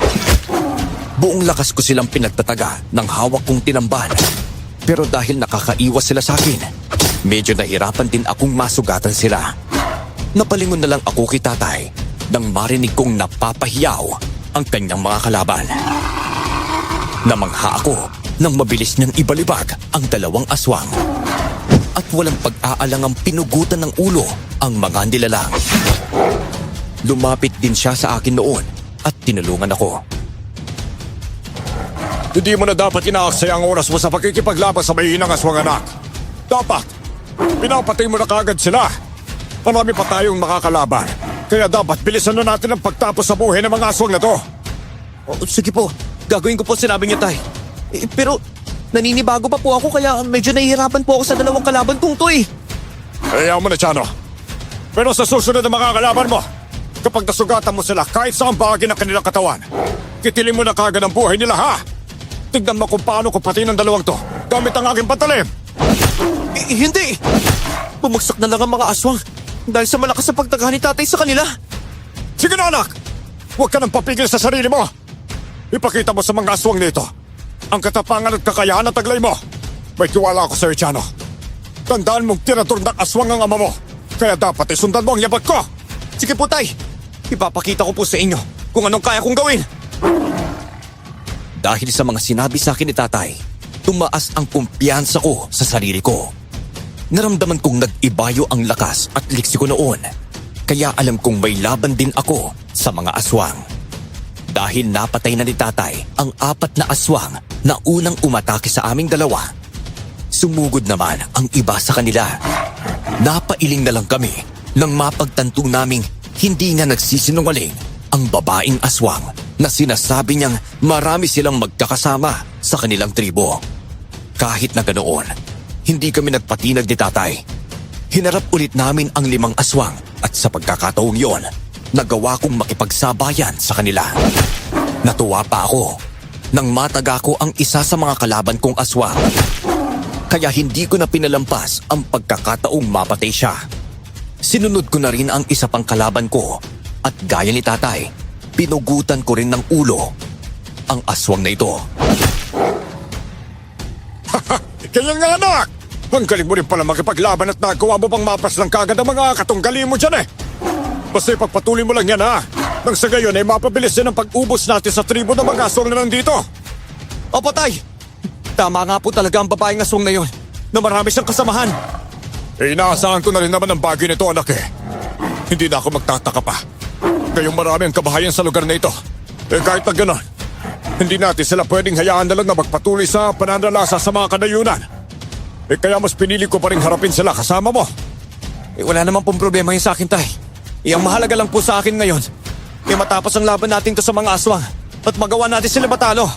Buong lakas ko silang pinagtataga ng hawak kong tinamban. Pero dahil nakakaiwas sila sa akin, medyo nahirapan din akong masugatan sila. Napalingon na lang ako kay tatay nang marinig kong napapahiyaw ang kanyang mga kalaban. Namangha ako nang mabilis niyang ibalibag ang dalawang aswang. At walang pag-aalangang pinugutan ng ulo ang mga nilalang. Lumapit din siya sa akin noon at tinulungan ako. Hindi mo na dapat inaaksaya ang oras mo sa pakikipaglaban sa mahihinang aswang, anak. Dapat, pinapatay mo na kagad sila. Marami pa tayong makakalaban. Kaya dapat bilisan na natin ang pagtapos sa buhay ng mga aswang na to. Sige po, gagawin ko po sinabi niya, tay. Pero naninibago pa po ako kaya medyo nahihirapan po ako sa dalawang kalaban kong to eh. Ayaw mo na, Chano. Pero sa susunod na mga kalaban mo, kapag nasugatan mo sila kahit saan bahagi ng kanilang katawan, kitilin mo na kagad ang buhay nila, ha? Tignan mo kung paano ko pati ng dalawang to gamit ang aking pantalim. Hindi! Bumagsak na lang ang mga aswang dahil sa malakas na pagtaghan ni tatay sa kanila. Sige na, anak! Huwag ka nang papigil sa sarili mo. Ipakita mo sa mga aswang nito ang katapangan at kakayahan na taglay mo. May tiwala ako, Sir Chano. Tandaan mong tinatur ng aswang ang ama mo. Kaya dapat isundan mo ang yabag ko. Sige po, tay. Ipapakita ko po sa inyo kung anong kaya kong gawin. Dahil sa mga sinabi sa akin ni tatay, tumaas ang kumpiyansa ko sa sarili ko. Naramdaman kong nag-ibayo ang lakas at liksi ko noon. Kaya alam kong may laban din ako sa mga aswang. Dahil napatay na ni tatay ang 4 na aswang na unang umatake sa aming dalawa, sumugod naman ang iba sa kanila. Napailing na lang kami nang mapagtanto naming hindi nga nagsisinungaling ang babaeng aswang na sinasabi niyang marami silang magkakasama sa kanilang tribo. Kahit na ganoon, hindi kami nagpatinag ni tatay. Hinarap ulit namin ang 5 aswang at sa pagkakataong yon, nagawa kong makipagsabayan sa kanila. Natuwa pa ako nang mataga ko ang isa sa mga kalaban kong aswang. Kaya hindi ko na pinalampas ang pagkakataong mapatay siya. Sinunod ko na rin ang isa pang kalaban ko at gaya ni tatay, pinugutan ko rin ng ulo ang aswang na ito. Kaya nga, anak! Ang galing mo rin pala makipaglaban at nagawa mo pang mapas lang kagad ang mga katunggali mo dyan eh. Basta ipagpatuloy mo lang yan, ha? Nang sa gayon ay mapabilis din ang pag-ubos natin sa tribo ng mga aswang na nandito. Opo, tay! Tama nga po talaga ang babaeng aswang na yon na marami siyang kasamahan. Inaasahan ko na rin naman ang bagay nito, anak eh. Hindi na ako magtataka pa. Kayong marami ang kabahayan sa lugar na ito. Kahit na gano'n, hindi natin sila pwedeng hayaan na lang na magpatuloy sa pananalasa sa mga kanayunan. Kaya mas pinili ko pa rin harapin sila kasama mo. Wala naman pong problema yun sa akin, tay. Ang mahalaga lang po sa akin ngayon, matapos ang laban natin to sa mga aswang at magawa natin sila matalo.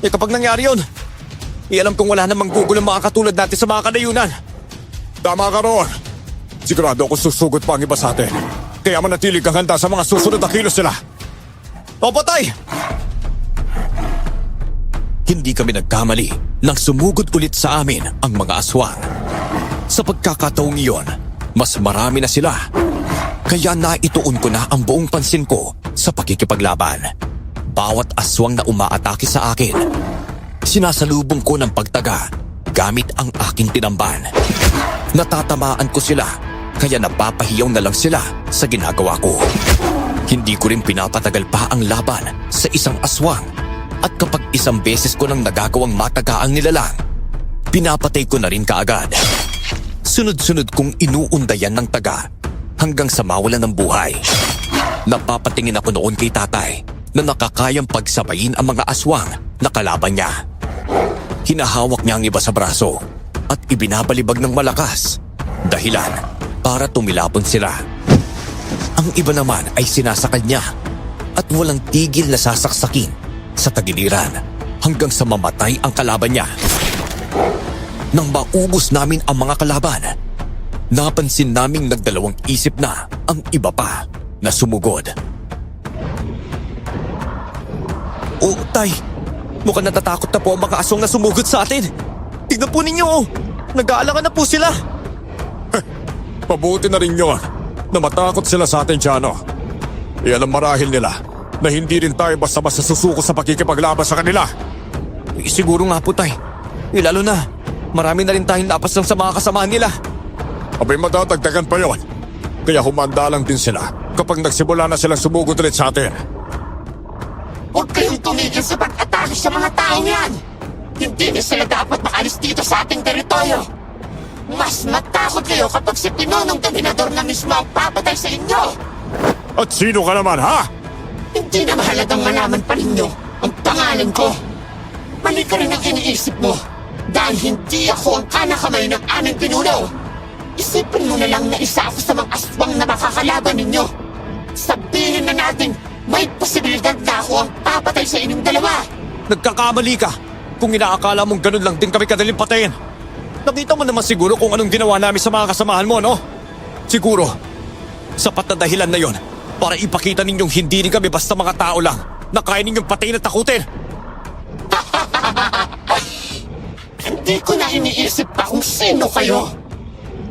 Kapag nangyari yun, alam kong wala namang gugulo ang mga katulad natin sa mga kanayunan. Tama ka roon. Sigurado ako susugot pa ang iba sa atin. Kaya manatili kang handa sa mga susunod na kilos nila. Opo, tay! Hindi kami nagkamali nang sumugod ulit sa amin ang mga aswang. Sa pagkakataong iyon, mas marami na sila. Kaya naituon ko na ang buong pansin ko sa pakikipaglaban. Bawat aswang na umaatake sa akin, sinasalubong ko ng pagtaga gamit ang aking tinamban. Natatamaan ko sila, kaya napapahiyaw na lang sila sa ginagawa ko. Hindi ko rin pinapatagal pa ang laban sa isang aswang. At kapag isang beses ko nang nagagawang mataga ang nilalang, pinapatay ko na rin kaagad. Sunod-sunod kong inuundayan ng taga hanggang sa mawalan ng buhay. Napapatingin ako noon kay tatay na nakakayang pagsabayin ang mga aswang na kalaban niya. Hinahawak niya ang iba sa braso at ibinabalibag ng malakas, dahilan para tumilapon sila. Ang iba naman ay sinasakal niya at walang tigil na sasaksakin sa tagiliran hanggang sa mamatay ang kalaban niya. Nang maubos namin ang mga kalaban, napansin naming nagdalawang isip na ang iba pa na sumugod. Oh, tay! Mukhang natatakot na po ang mga aswang na sumugod sa atin. Tignan po ninyo, oh! Nag-aalangan na po sila. Mabuti na rin yun na matakot sila sa atin, Chano. Alam marahil nila na hindi rin tayo basta-basta susuko sa pakikipaglaban sa kanila. Siguro nga po, tay. Lalo na, marami na rin tayong napas lang sa mga kasamaan nila. Abay, madadagdagan pa yon. Kaya humanda lang din sila kapag nagsimula na silang sumugod ulit sa atin. Huwag kayong tumigil sa pag-atake sa mga taong yan! Hindi na sila dapat makalis dito sa ating teritoryo! Mas matakot kayo kapag si Pinonong Dominador na mismo ang papatay sa inyo! At sino ka naman, ha? Hindi na mahalagang malaman pa ninyo ang pangalan ko. Mali ka rin ang iniisip mo dahil hindi ako ang kanakamay ng aming pinuno. Isipin mo na lang na isa ako sa mga aswang na makakalaban ninyo. Sabihin na natin may posibilidad na ako ang papatay sa inyong dalawa. Nagkakamali ka kung inaakala mong ganun lang din kami kadaling patayin. Nakita mo naman siguro kung anong ginawa namin sa mga kasamahan mo, no? Siguro, sapat na dahilan na yon para ipakita ninyong hindi rin kami basta mga tao lang na kaya ninyong patayin at takutin. Hindi ko na iniisip pa kung sino kayo.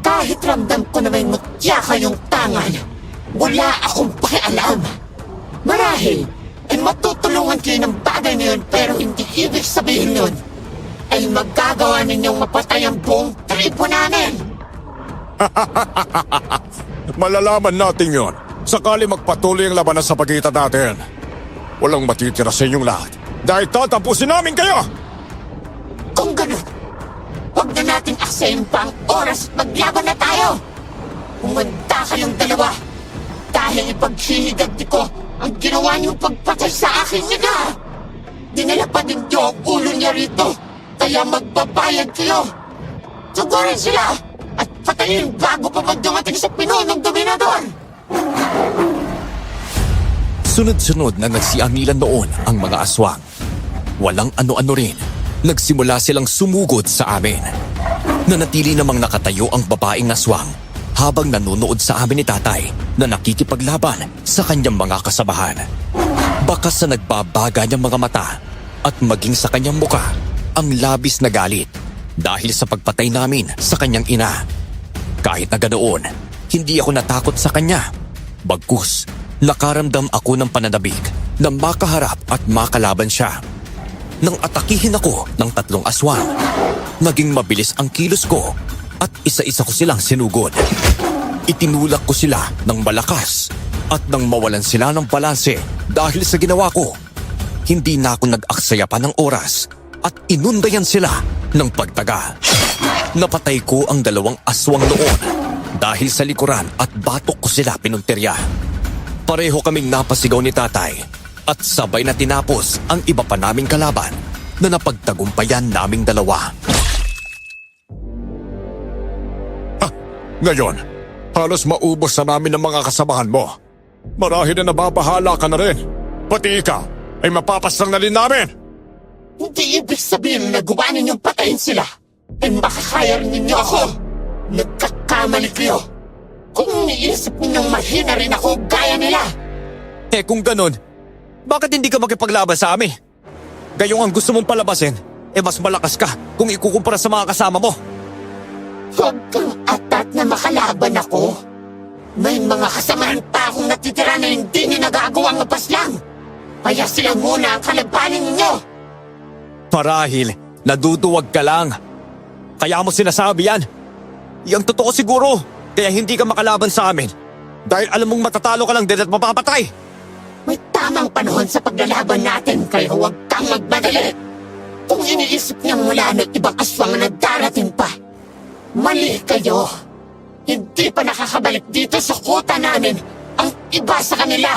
Kahit ramdam ko na may mutya kayong tangan, wala akong pakialam. Marahil ay matutulungan kayo ng bagay na yun pero hindi ibig sabihin yun ay magagawa ninyong mapatay ang buong tribo namin. Malalaman natin yon sakali magpatuloy ang labanan sa pagitan natin. Walang matitira sa inyong lahat dahil tatapusin namin kayo! Kung ganun, huwag na natin aksayin pa ang oras at maglaban na tayo. Humanda kayong dalawa dahil ipaghihiganti ko ang ginawa niyong pagpatay sa akin niya. Dinala pa din niyo ang ulo niya rito, kaya magbabayad kayo. Sugurin sila at patayin bago pa magdumating sa Pinonong Dominador. Sunod-sunod na nagsiamilan noon ang mga aswang. Walang ano-ano rin, nagsimula silang sumugod sa amin. Nanatili namang nakatayo ang babaeng aswang habang nanonood sa amin ni tatay na nakikipaglaban sa kanyang mga kasabahan. Bakas sa nagbabaga niyang mga mata at maging sa kanyang muka ang labis na galit dahil sa pagpatay namin sa kanyang ina. Kahit na ganoon, hindi ako natakot sa kanya. Bagkus, nakaramdam ako ng pananabik na makaharap at makalaban siya. Nang atakihin ako ng 3 aswang, naging mabilis ang kilos ko at isa-isa ko silang sinugod. Itinulak ko sila ng malakas at nang mawalan sila ng balanse dahil sa ginawa ko, hindi na ako nag-aksaya pa ng oras at inundayan sila ng pagtaga. Napatay ko ang 2 aswang noon dahil sa likuran at batok ko sila pinuntirya. Pareho kaming napasigaw ni tatay at sabay na tinapos ang iba pa naming kalaban na napagtagumpayan naming 2. Ngayon, halos maubos na namin ang mga kasamahan mo. Marahil na nababahala ka na rin. Pati ikaw ay mapapaslang na rin namin. Hindi ibig sabihin na gawa ninyong patayin sila ay makakaya rin ninyo ako. Nagkakamali kayo. Kung iniisip ninyong mahina rin ako gaya nila. Kung ganun, bakit hindi ka makipaglaban sa amin? Gayong ang gusto mong palabasin, mas malakas ka kung ikukumpara sa mga kasama mo. Huwag kang atat na makalaban ako. May mga kasamahan pa akong natitira na hindi niyo nagagawang mapaslang. Kaya sila muna ang kalabanin ninyo. Marahil, naduduwag ka lang. Kaya mo sinasabi yan. Yang totoo siguro, kaya hindi ka makalaban sa amin. Dahil alam mong matatalo ka lang din at mapapatay. May tamang panahon sa paglalaban natin kaya huwag kang magmadali. Kung iniisip niyang wala na ibang aswang na darating pa, mali kayo. Hindi pa nakakabalik dito sa kuta namin ang iba sa kanila.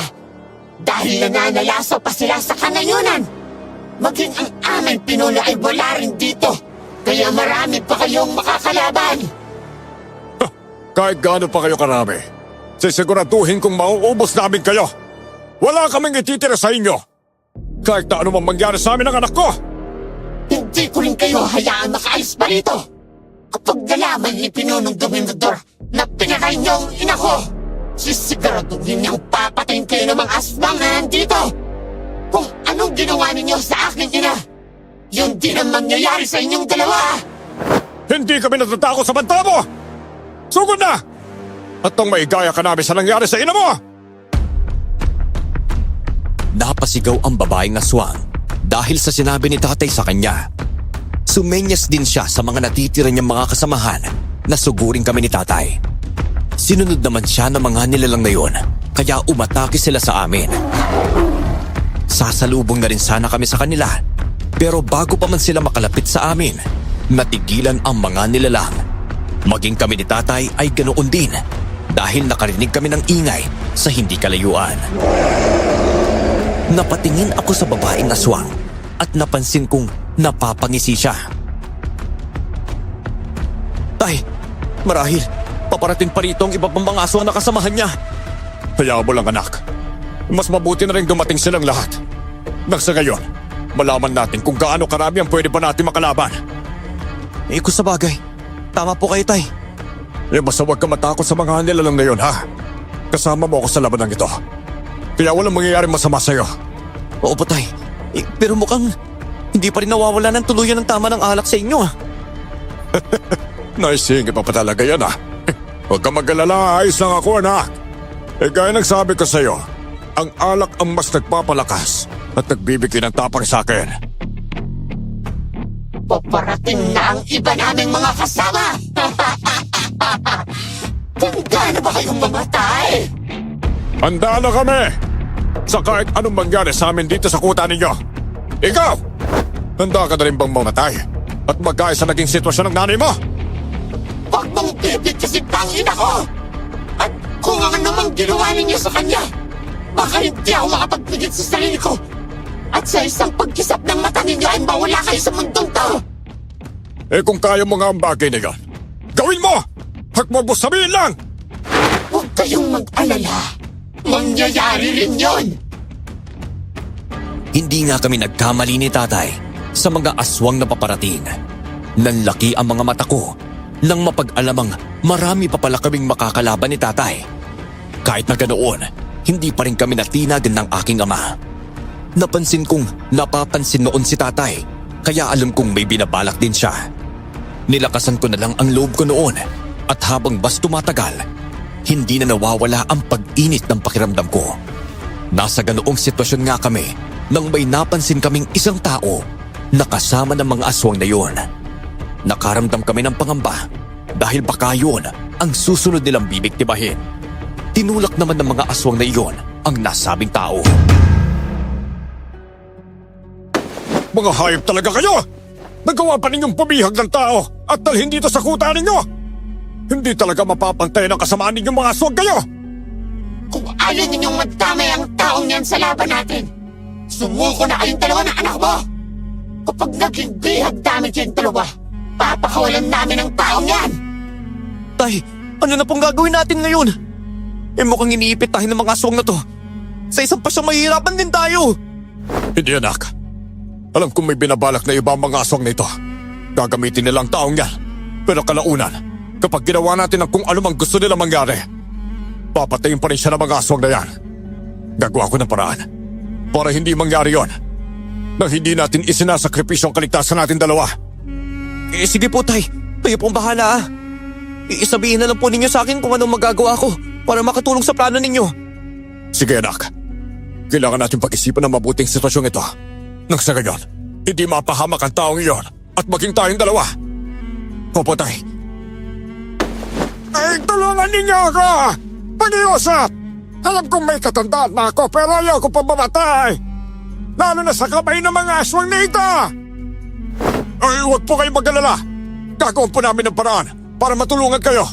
Dahil nananalasaw pa sila sa kanayunan. Maging ang aming pinuno ay wala rin dito. Kaya marami pa kayong makakalaban. Kahit gaano pa kayo karami, sisiguraduhin kong mauubos namin kayo. Wala kaming ititira sa inyo. Kahit na ano mang mangyari sa amin ng anak ko. Hindi ko rin kayo hayaan makaalis pa rito. Kapag nalaman ni Pinonong Dominador na pinatay niyo ang ina ko, sisiguraduhin niyang papatayin kayo ng mga aswang na nandito. Kung anong ginawa ninyo sa aking ina, yun din ang mangyayari sa inyong dalawa. Hindi kami natatakot sa banta mo! Sugod na! At nang maigaya ka namin sa nangyari sa ina mo! Napasigaw ang babaeng aswang dahil sa sinabi ni tatay sa kanya. Sumenyas din siya sa mga natitira niyang mga kasamahan na sugurin kami ni tatay. Sinunod naman siya ng mga nilalang na yon, kaya umatake sila sa amin. Sasalubong na rin sana kami sa kanila, pero bago pa man sila makalapit sa amin, natigilan ang mga nilalang. Maging kami ni tatay ay ganoon din dahil nakarinig kami ng ingay sa hindi kalayuan. Napatingin ako sa babaeng aswang at napansin kong napapangisi siya. Tay, marahil paparating pa rito ang iba pang mga aswang na kasamahan niya. Hayaan mo lang anak. Mas mabuti na rin dumating silang lahat. Nang sa ngayon, malaman natin kung gaano karami ang pwede pa natin makalaban. Kung sa bagay, tama po kayo tay. Basta huwag ka matakot sa mga nilalang na yun, ha? Kasama mo ako sa labanang ito. Kaya walang mangyayari masama sa'yo. Oo po tay, pero mukhang hindi pa rin nawawala ng tuluyan ng tama ng alak sa inyo ah. Naisingit pa talaga yan, ha? Huwag ka mag-alala, ayos lang ako, anak. Gaya ng sabi ko sa'yo, ang alak ang mas nagpapalakas at nagbibigay ng tapang sa akin. Paparating na ang iba naming mga kasama! Handa na ba kayong mamatay? Handa na kami! Sa kahit anong mangyari sa amin dito sa kuta ninyo. Ikaw! Handa ka na rin bang mamatay? At magkaya sa naging sitwasyon ng nanay mo? Huwag mong bibigkasin pangin ako! At kung ano namang ginawa ninyo sa kanya, baka hindi ako makapagpigit sa sarili ko. At sa isang pagkisap ng mata ninyo ay mawala kayo sa mundong to. Kung kaya mo nga ang bagay na yan, gawin mo! Huwag mo sabihin lang! Huwag kayong mag-alala. Mangyayari rin yun. Hindi nga kami nagkamali ni tatay sa mga aswang na paparating. Nanlaki ang mga mata ko nang mapag-alamang marami pa pala kaming makakalaban ni tatay. Kahit na ganoon, hindi pa rin kami natinag ng aking ama. Napansin kong napapansin noon si tatay, kaya alam kong may binabalak din siya. Nilakasan ko na lang ang loob ko noon at habang bas tumatagal, hindi na nawawala ang pag-init ng pakiramdam ko. Nasa ganoong sitwasyon nga kami nang may napansin kaming isang tao na kasama ng mga aswang na yon. Nakaramdam kami ng pangamba dahil baka yun ang susunod nilang bibiktimahin. Tinulak naman ng mga aswang na iyon ang nasabing tao. Mga hayop talaga kayo! Nagawa pa ninyong pumihag ng tao at dalhin dito sa kuta ninyo! Hindi talaga mapapantay ng kasamaan ninyong mga aswang kayo! Kung ayaw ninyong magdamay ang taong yan sa laban natin, sumuko na kayong dalawa ng anak mo! Kapag naging bihag namin kayong dalawa, papakawalan namin ang taong yan! Tay, ano na pong gagawin natin ngayon? Mukhang iniipit tayo ng mga aswang na to. Sa isang pasyang mahihirapan din tayo. Hindi anak. Alam kong may binabalak na iba ang mga aswang na ito. Gagamitin nilang taong yan. Pero kalaunan, kapag ginawa natin ang kung anumang gusto nila mangyari, papatayin pa rin siya ng mga aswang na yan. Gagawa ko ng paraan para hindi mangyari yon. Nang hindi natin isinasakripisyo ang kaligtasan natin dalawa. Sige po tay, kayo pong bahala ah. Isabihin na lang po ninyo sa akin kung anong magagawa ko para makatulong sa plano ninyo. Sige anak, kailangan natin pag-isipan ng mabuting sitwasyong ito. Nang sa gayon, hindi mapahamak ang taong iyon at maging tayong dalawa. Opo tay. Ay, tulungan ninyo ako! Pag-iusap! Alam kong may katandaan na ako pero ayaw ko pa mamatay. Lalo na sa kamay ng mga aswang na ito! Ay, huwag po kayong mag-alala. Gagawin po namin ng paraan para matulungan kayo.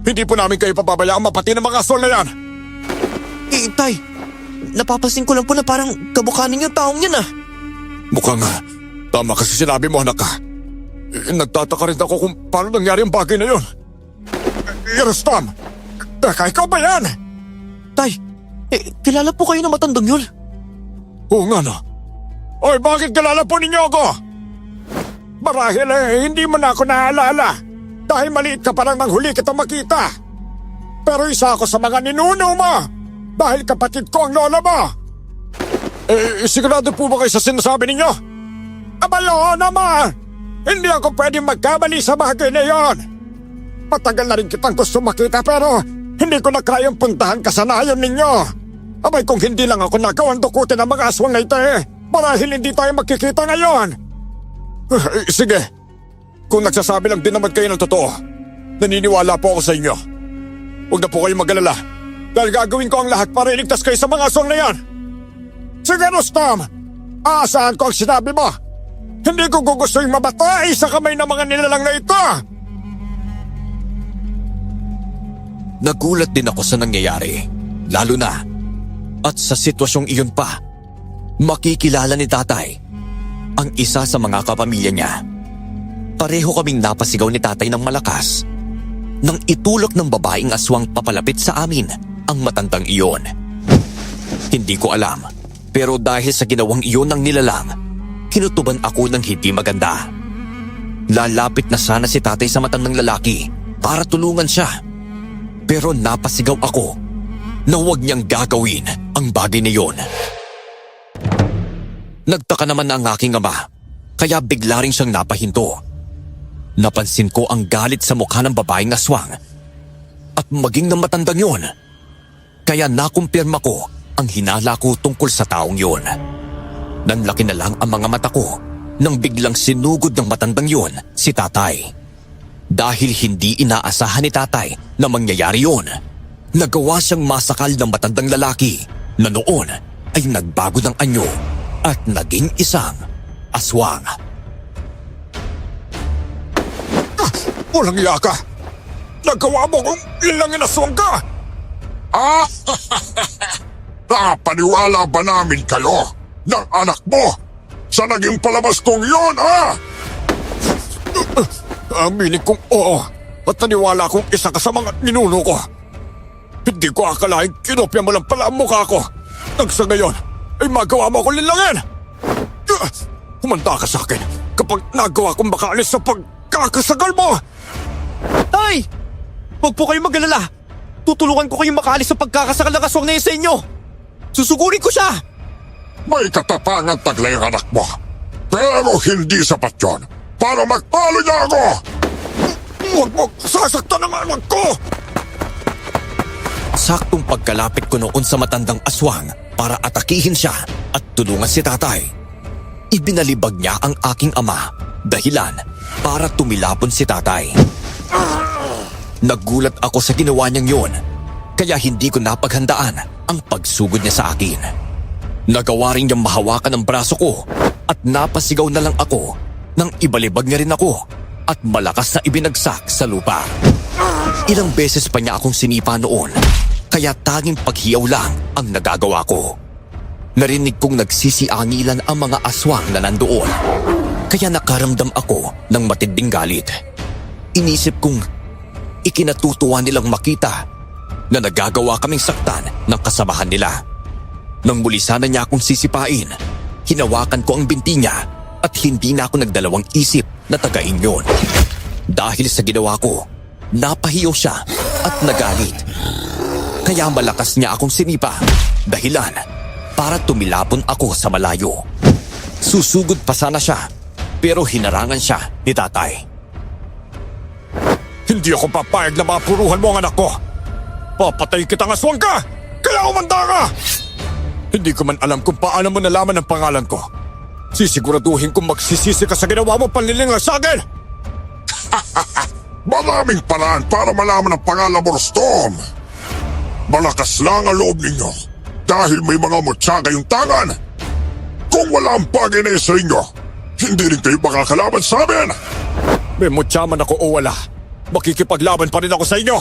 Hindi po namin kayo pababayaan mapati ng mga aswang na yan. Tay, napapansin ko lang po na parang kamukha ninyo taong yan ah. Mukhang tama kasi sinabi mo anak ka. Nagtataka rin ako kung paano nangyari ang bagay na yun. Rustam! Teka, ikaw ba yan? Tay, kilala po kayo na matandang yun? Oo nga no. Oy, bakit kilala po ninyo ako? Marahil hindi mo na ako naalala. Dahil maliit ka pa lang nang huli kita makita. Pero isa ako sa mga ninuno mo. Dahil kapatid ko ang lola mo. Sigurado po ba kayo sa sinasabi ninyo? Abalo naman! Hindi ako pwede magkamali sa bagay na yon. Matagal na rin kitang gusto makita pero hindi ko na kayang puntahan kasanayan ninyo. Abay kung hindi lang ako nagawang dukutin ang mga aswang na ito marahil hindi tayo magkikita ngayon. Sige, kung nagsasabi lang din naman kayo ng totoo, naniniwala po ako sa inyo. Huwag na po kayong mag-alala. Dahil gagawin ko ang lahat para iligtas kayo sa mga aswang na yan. Sige, Rustam! Aasahan ko ang sinabi mo. Hindi ko gugustuhin mabatay sa kamay ng mga nilalang na ito. Nagulat din ako sa nangyayari, lalo na at sa sitwasyong iyon pa. Makikilala ni tatay ang isa sa mga kapamilya niya. Pareho kaming napasigaw ni tatay ng malakas nang itulak ng babaeng aswang papalapit sa amin ang matandang iyon. Hindi ko alam, pero dahil sa ginawang iyon ng nilalang, kinutuban ako ng hindi maganda. Lalapit na sana si tatay sa matandang lalaki para tulungan siya. Pero napasigaw ako na huwag niyang gagawin ang bagay na iyon. Nagtaka naman na ang aking ama, kaya bigla rin siyang napahinto. Napansin ko ang galit sa mukha ng babaeng aswang at maging ng matandang yun. Kaya nakumpirma ko ang hinala ko tungkol sa taong yun. Nanlaki na lang ang mga mata ko nang biglang sinugod ng matandang yun si tatay. Dahil hindi inaasahan ni tatay na mangyayari yun, nagawa siyang masakal ng matandang lalaki na noon ay nagbago ng anyo at naging isang aswang. Walang iya ka! Nagawa mo kung ilangin aswang ka! Napaniwala ba namin kayo ng anak mo sa naging palabas kong yun, Aminin kong oo at naniwala akong isa ka sa mga ninuno ko. Hindi ko akalain kinopya mo lang pala ang mukha ko. Nang sa ngayon ay magawa mo akong linlangin. Humanda ka sa akin kapag nagawa kong makaalis sa pagkakasagal mo. Tay! Huwag po kayong mag-alala. Tutulungan ko kayong makaalis sa pagkakasakal ng aswang na yun sa inyo. Susugurin ko siya! May katapangan taglay ang anak mo. Pero hindi sapat yun para magpalo niya ako! Huwag mo sasaktan ang anak ko! Saktong pagkalapit ko noon sa matandang aswang para atakihin siya at tulungan si tatay, ibinalibag niya ang aking ama, dahilan para tumilapon si tatay. Nagulat ako sa ginawa niyang yun, kaya hindi ko napaghandaan ang pagsugod niya sa akin. Nagawa rin niyang mahawakan ang braso ko at napasigaw na lang ako nang ibalibag niya rin ako at malakas na ibinagsak sa lupa. Ilang beses pa niya akong sinipa noon, kaya tanging paghiyaw lang ang nagagawa ko. Narinig kong nagsisiangilan ang mga aswang na nandoon, kaya nakaramdam ako ng matinding galit. Inisip kong ikinatutuwa nilang makita na nagagawa kaming saktan ng kasamahan nila. Nang muli sana niya akong sisipain, hinawakan ko ang binti niya at hindi na ako nagdalawang isip na tagain yun. Dahil sa ginawa ko, napahiyo siya at nagalit. Kaya malakas niya akong sinipa, dahilan para tumilapon ako sa malayo. Susugod pa sana siya, pero hinarangan siya ni tatay. Hindi ako papayag na mapuruhan mo ang anak ko. Papatay kitang aswang ka! Kaya umanda ka! Hindi ko man alam kung paano mo nalaman ang pangalan ko. Sisiguraduhin kong magsisisi ka sa ginawa mo panlilinlang sa akin! Maraming paraan para malaman ang pangalan mo, Rustom. Malakas lang ang loob ninyo dahil may mga mutya kayong tangan. Kung wala ang bagay na sa inyo, hindi rin kayo makakalaban sa amin. May mutya man ako o wala, makikipaglaban pa rin ako sa inyo.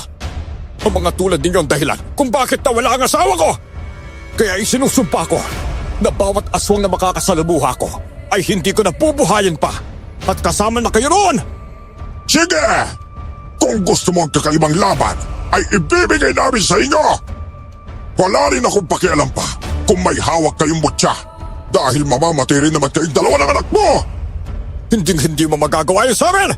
Ang mga tulad ninyo ang dahilan kung bakit nawala ang asawa ko. Kaya isinusumpa ko na bawat aswang na makakasalubuha ko ay hindi ko napubuhayin pa at kasama na kayo roon. Sige! Kung gusto mo ang kakaibang laban, ay ibibigay namin sa inyo! Wala rin akong pakialam pa kung may hawak kayong mutya dahil mamamatay rin naman kayong dalawa ng anak mo! Hindi mo magagawa yun sa amin!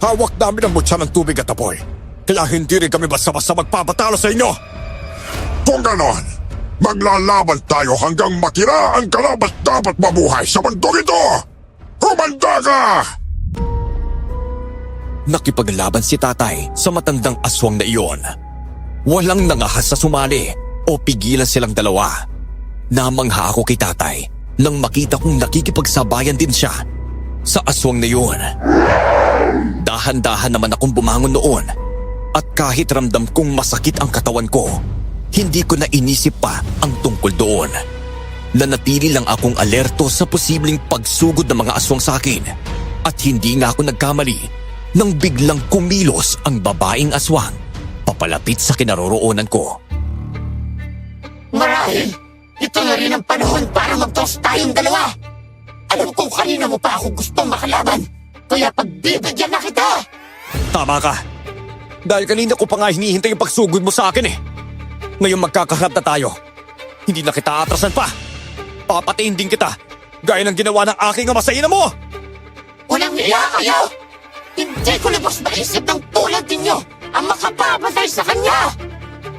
Hawak namin ang mutya ng tubig at apoy, kaya hindi rin kami basta-basta magpapatalo sa inyo! Kung ganon, maglalaban tayo hanggang matira ang karapat-dapat mabuhay sa mundong ito! Humanda ka! Nakipaglaban si tatay sa matandang aswang na iyon. Walang nangahas sa sumali o pigilan silang dalawa. Namangha ako kay tatay nang makita kong nakikipagsabayan din siya sa aswang na iyon. Dahan-dahan naman akong bumangon noon At kahit ramdam kong masakit ang katawan ko, hindi ko na inisip pa ang tungkol doon. Nanatili lang akong alerto sa posibleng pagsugod ng mga aswang sa akin. At hindi nga ako nagkamali nang biglang kumilos ang babaeng aswang papalapit sa kinaroroonan ko. Marahil, ito na rin ang panahon para mag-toss tayong dalawa. Alam kong kanina mo pa ako gustong makalaban, kaya pagbibigyan na kita. Tama ka. Dahil kanina ko pa nga hinihintay yung pagsugod mo sa akin eh. Ngayon magkakaharap na tayo. Hindi na kita atrasan pa. Papatayin din kita, gaya ng ginawa ng aking ama sa ina mo. Walang iya kayo! Hindi ko lubos maisip ng tulad ninyo ang makapapatay sa kanya!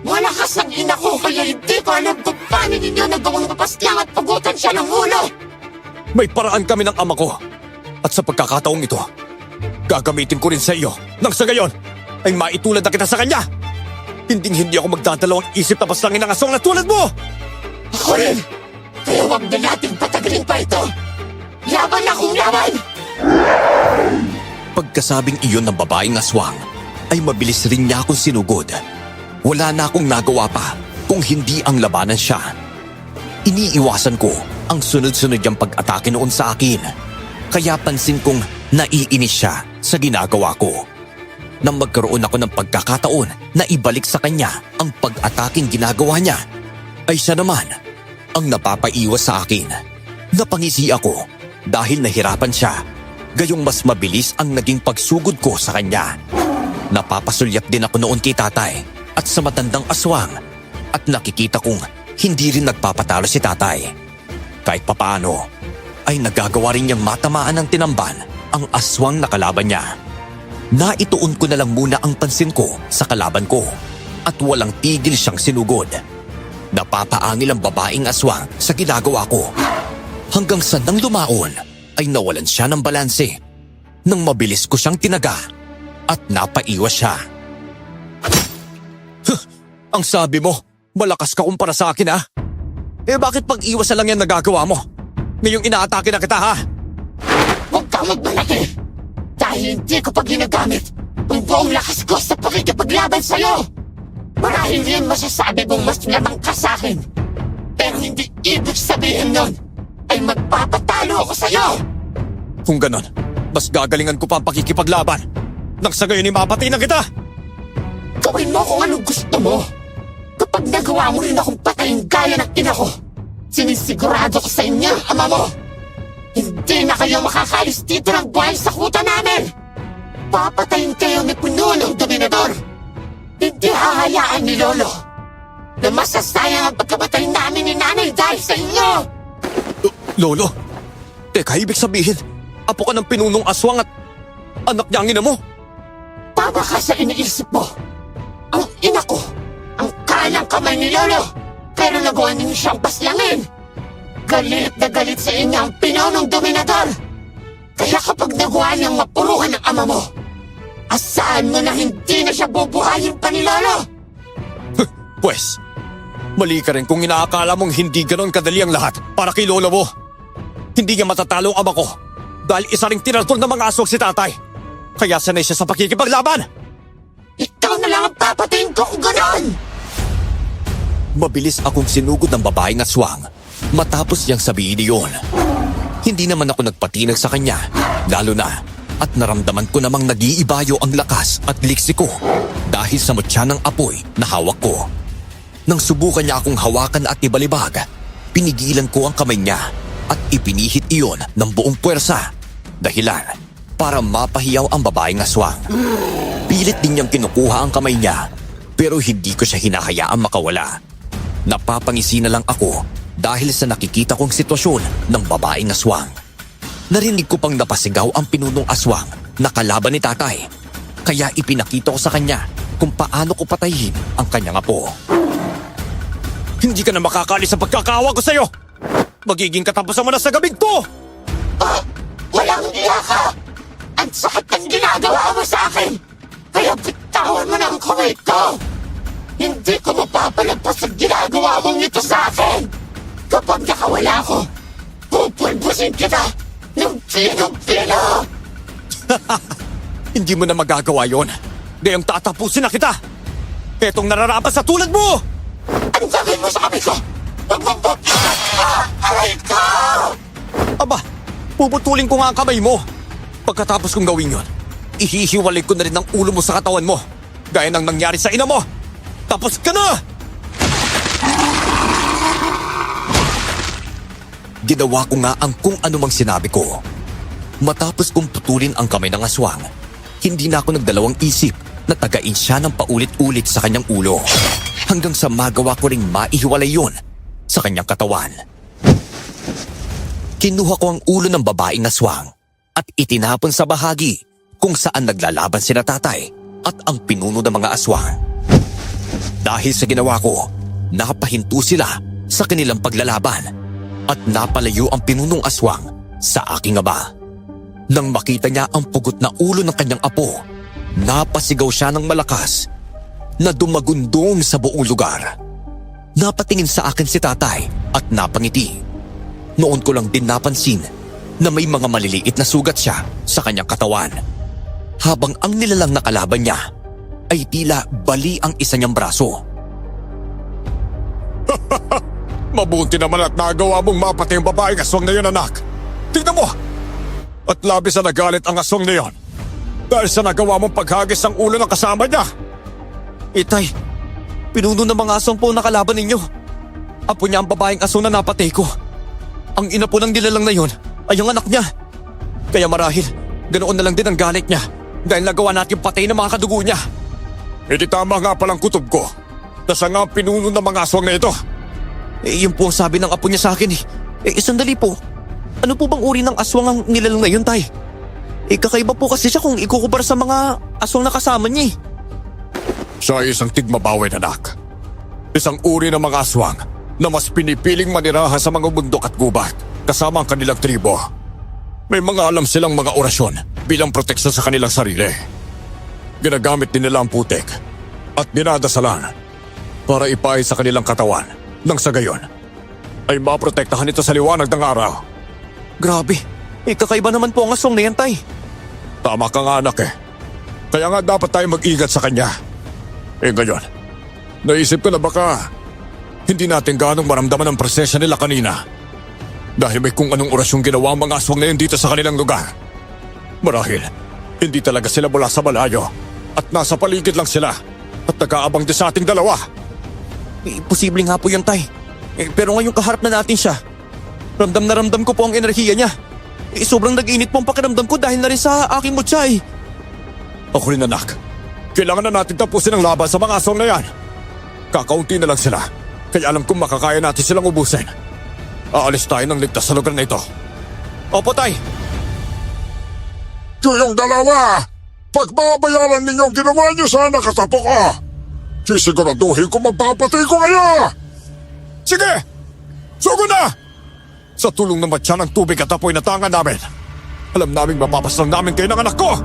Malakas ang ina ko kaya hindi ko alam kung paano ninyo nagawang mapaslang at pagutan siya ng ulo! May paraan kami ng ama ko. At sa pagkakataong ito, gagamitin ko rin sa iyo nang sa gayon ay maitulad na kita sa kanya. Hindi ako magdadalawang isip na paslangin ng aswang na tulad mo! Ako rin! Kaya huwag na natin patagalin pa ito! Laban akong laban! Pagkasabing iyon ng babaeng aswang, ay mabilis rin niya akong sinugod. Wala na akong nagawa pa kung hindi ang labanan siya. Iniiwasan ko ang sunod-sunod niyang pag-atake noon sa akin. Kaya pansin kong naiinis siya sa ginagawa ko. Nang magkaroon ako ng pagkakataon na ibalik sa kanya ang pag-ataking ginagawa niya, ay siya naman ang napapaiwas sa akin. Napangisi ako dahil nahirapan siya, gayong mas mabilis ang naging pagsugod ko sa kanya. Napapasulyap din ako noon kay tatay at sa matandang aswang at nakikita kong hindi rin nagpapatalo si tatay. Kahit papaano ay nagagawa rin niyang matamaan ng tinamban ang aswang na kalaban niya. Naituon ko na lang muna ang pansin ko sa kalaban ko at walang tigil siyang sinugod. Napapaangil ang babaeng aswang sa ginagawa ko hanggang sa nang lumaon ay nawalan siya ng balanse nang mabilis ko siyang tinaga at napaiwas siya. Ang sabi mo, malakas ka kumpara sa akin ha? Eh bakit pag-iwas na lang yan nagagawa mo? Ngayong inaatake na kita ha? Huwag kang magmalaki! Dahil hindi ko pa ginagamit ang buong lakas ko sa pakikipaglaban sa'yo! Marahil yun masasabi mong mas lamang ka sa'kin. Pero hindi ibig sabihin nun ay magpapatalo ako sa'yo! Kung ganon, mas gagalingan ko pa ang pakikipaglaban. Nang sa gayon ay mapatay na kita! Gawin mo kung anong gusto mo. Kapag nagawa mo rin akong patayin gaya ng ina ko, sinisigurado ko sa inyo, ama mo, hindi na kayo makakalis dito ng buhay sa kuta namin! Papatayin kayo ni Puno ng Dominador! Hindi hahayaan ni Lolo na masasayang ang pagkamatay namin ni Nanay dahil sa inyo! Lolo, teka, ibig sabihin, apo ka ng pinunong aswang at anak niya ang ina mo? Tama ka sa iniisip mo. Ang ina ko, ang kanang kamay ni Lolo, pero nagawa niyo siyang paslangin. Galit na galit sa inyo ang pinunong Dominador. Kaya kapag nagawa niyang mapuruhan ang ama mo, asahan mo na hindi na siya bubuhayin pa ni Lolo. Pwes, mali ka rin kung inaakala mong hindi ganon kadali ang lahat para kay Lolo mo. Hindi niya matatalo ang ama ko dahil isa ring tinartol ng mga aswang si tatay. Kaya sanay siya sa pakikipaglaban. Ikaw na lang ang papatayin ko kung ganon! Mabilis akong sinugod ng babaeng aswang matapos niyang sabihin iyon. Hindi naman ako nagpatinag sa kanya, lalo na at naramdaman ko namang nag-iibayo ang lakas at liksi ko dahil sa mutya ng apoy na hawak ko. Nang subukan niya akong hawakan at ibalibag, pinigilan ko ang kamay niya at ipinihit iyon ng buong puwersa. Dahilan para mapahiyaw ang babaeng aswang. Pilit din niyang kinukuha ang kamay niya pero hindi ko siya hinahayaang makawala. Napapangisi na lang ako dahil sa nakikita kong sitwasyon ng babaeng aswang. Narinig ko pang napasigaw ang pinunong aswang na kalaban ni tatay. Kaya ipinakita ko sa kanya kung paano ko patayin ang kanyang apo. Hindi ka na makakalis sa pagkakaawa ko sa'yo! Magiging katapusan mo na sa gabing to! Walang iya ka! Ang sakit ng ginagawa mo sa akin! Kaya bitawan mo na ang kamay ko! Hindi ko mapapalagpas ang ginagawa mong ito sa akin! Kapag nakawala ko, pupulbusin kita ng pinong-pino! Hindi mo na magagawa yon Gayong tatapusin na kita! Etong nararapat sa tulad mo! Anong gagawin mo sa kamay ko? Aray ko! Aba, puputulin ko nga ang kamay mo. Pagkatapos kong gawin yun, ihihiwalay ko na rin ang ulo mo sa katawan mo. Gaya ng nangyari sa ina mo. Tapos ka na! Ginawa ko nga ang kung anumang sinabi ko. Matapos kong putulin ang kamay ng aswang, hindi na ako nagdalawang isip na tagain siya ng paulit-ulit sa kanyang ulo. Hanggang sa magawa ko ring maihiwalay yun sa kanyang katawan. Kinuha ko ang ulo ng babaeng aswang at itinapon sa bahagi kung saan naglalaban sina tatay at ang pinuno ng mga aswang. Dahil sa ginawa ko, napahinto sila sa kanilang paglalaban at napalayo ang pinunong aswang sa aking ama. Nang makita niya ang pugot na ulo ng kanyang apo, napasigaw siya ng malakas na dumagundong sa buong lugar. Napatingin sa akin si tatay at napangiti. Noon ko lang din napansin na may mga maliliit na sugat siya sa kanyang katawan. Habang ang nilalang na kalaban niya ay tila bali ang isa niyang braso. Mabuti naman at nagawa mong mapatay ang babaeng aswang na yun, anak. Tingnan mo! At labis na nagalit ang aswang na yun dahil sa nagawa mong paghagis ang ulo ng kasama niya. Itay, pinuno ng mga aswang po na kalaban ninyo. Apo niya ang babaeng aswang na napatay ko. Ang ina po ng nilalang na yun ay ang anak niya. Kaya marahil, ganoon na lang din ang galit niya dahil nagawa natin patay ng mga kadugo niya. E di tama nga palang kutob ko na siya nga ang pinuno ng mga aswang na ito. Yun po ang sabi ng apo niya sa akin eh. Sandali po. Ano po bang uri ng aswang ang nilalang na yun, tay? Kakaiba po kasi siya kung ikukumpara sa mga aswang na kasama niya. Siya ay isang tigmabawin, anak. Isang uri ng mga aswang na mas pinipiling manirahan sa mga bundok at gubat kasama ang kanilang tribo. May mga alam silang mga orasyon bilang proteksyon sa kanilang sarili. Ginagamit din nila ang putik at dinadasalan para ipahay sa kanilang katawan nang sa gayon ay maprotektahan ito sa liwanag ng araw. Grabe, kakaiba naman po ang aswang na yan, tay. Tama ka nga, anak eh. Kaya nga dapat tayo mag-ingat sa kanya. Ngayon, naisip ko na baka hindi natin ganong maramdaman ang presensya nila kanina. Dahil may kung anong orasyong ginawa ang mga aswang na yun dito sa kanilang lugar. Marahil, hindi talaga sila mula sa malayo at nasa paligid lang sila at nag-aabang din sa ating dalawa. Posible nga po yan, tay. Pero ngayong kaharap na natin siya, ramdam na ramdam ko po ang enerhiya niya. Sobrang nag-init po ang pakiramdam ko dahil na rin sa aking mutya eh. Ako rin, anak. Kailangan na natin tapusin ang laban sa mga aswang na yan. Kakaunti na lang sila, kaya alam kong makakaya natin silang ubusin. Aalis tayo ng ligtas sa lugar na ito. Opo, tay. Kayong dalawa, pagbabayaran ninyong ginawa niyo sa nakatapo ko. Sisiguraduhin ko magpapatay ko kayo! Sige! Sugo na! Sa tulong ng matya ng tubig at apoy na tangan namin, alam naming mapapaslang namin kayo ng anak ko!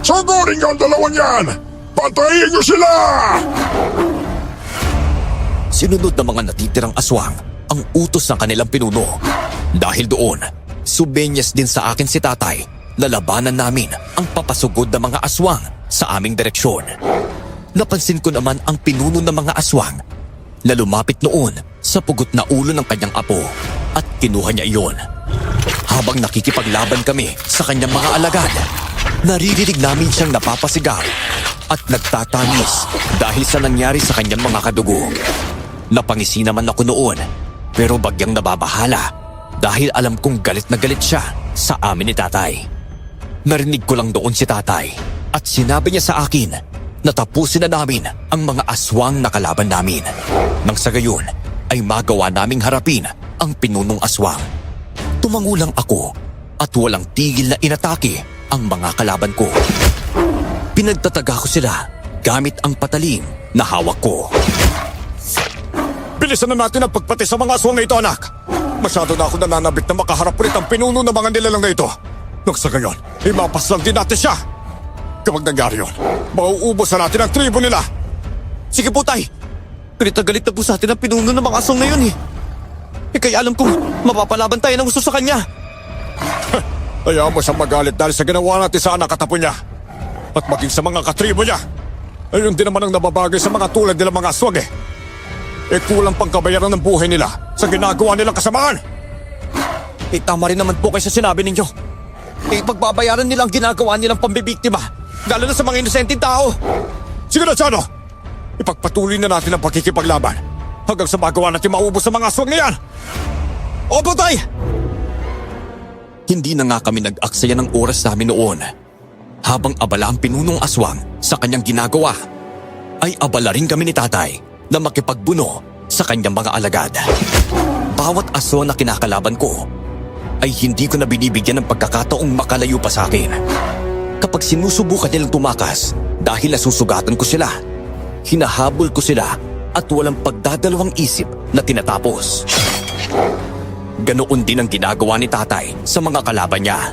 Sugurin niyo ang dalawang yan! Patayin niyo sila! Sinunod ng mga natitirang aswang ang utos ng kanilang pinuno. Dahil doon, subenyas din sa akin si tatay na labanan namin ang papasugod ng mga aswang sa aming direksyon. Napansin ko naman ang pinuno ng mga aswang na lumapit noon sa pugot na ulo ng kanyang apo at kinuha niya iyon. Habang nakikipaglaban kami sa kanyang mga alagad, naririnig namin siyang napapasigaw at nagtatanis dahil sa nangyari sa kanyang mga kadugo. Napangisi naman ako noon pero bagyang nababahala dahil alam kong galit na galit siya sa amin ni tatay. Narinig ko lang doon si tatay at sinabi niya sa akin na tapusin na namin ang mga aswang na kalaban namin. Nang sa gayon ay magawa naming harapin ang pinunong aswang. Tumangulang ako at walang tigil na inatake ang mga kalaban ko. Pinagtataga ko sila gamit ang patalim na hawak ko. Bilisan na natin ang pagpatay sa mga aswang na ito, anak! Masyado na ako nananabik na makaharap ulit ang pinuno ng mga nilalang na ito. Nang sa gayon, imapaslang din natin siya! Kapag nangyari yun, mauubos na natin ang tribo nila! Sige po, tay! Galit na galit na po sa atin ang pinuno ng mga aswang na yun eh. Kaya alam kong mapapalaban tayo ng gusto sa kanya. Hayaan mo siyang magalit dahil sa ginawa natin sa anak at apo niya. At maging sa mga katribo niya. Ayun din naman ang nababagay sa mga tulad nila mga aswang eh. Kulang pang kabayaran ng buhay nila sa ginagawa nilang kasamaan. Tama rin naman po kayo sa sinabi ninyo. Pagbabayaran nila ang ginagawa nilang pambibiktima. Lalo na sa mga inosenteng tao. Sige na, Chano! Ipagpatuloy na natin ang pagkikipaglaban hanggang sa magawa natin maubos sa mga aswang na yan! Opo, Tay! Hindi na nga kami nag-aksaya ng oras namin noon. Habang abala ang pinunong aswang sa kanyang ginagawa, ay abala rin kami ni Tatay na makipagbuno sa kanyang mga alagad. Bawat aswang na kinakalaban ko ay hindi ko na binibigyan ng pagkakataong makalayo pa sa akin. Kapag sinusubukan nilang tumakas dahil nasusugatan ko sila, hinahabol ko sila at walang pagdadalawang isip na tinatapos. Ganoon din ang ginagawa ni Tatay sa mga kalaban niya.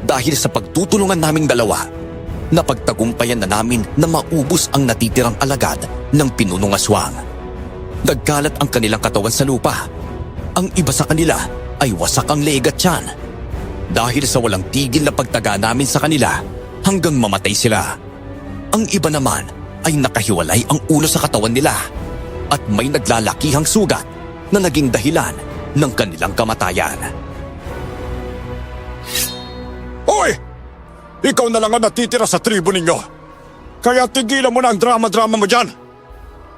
Dahil sa pagtutulungan naming dalawa, napagtagumpayan na namin na maubos ang natitirang alagad ng pinunong aswang. Nagkalat ang kanilang katawan sa lupa. Ang iba sa kanila ay wasak ang leeg at tiyan. Dahil sa walang tigil na pagtaga namin sa kanila hanggang mamatay sila. Ang iba naman ay nakahiwalay ang ulo sa katawan nila at may naglalakihang sugat na naging dahilan ng kanilang kamatayan. Hoy! Ikaw na lang ang natitira sa tribo ninyo. Kaya tigilan mo na ang drama-drama mo dyan.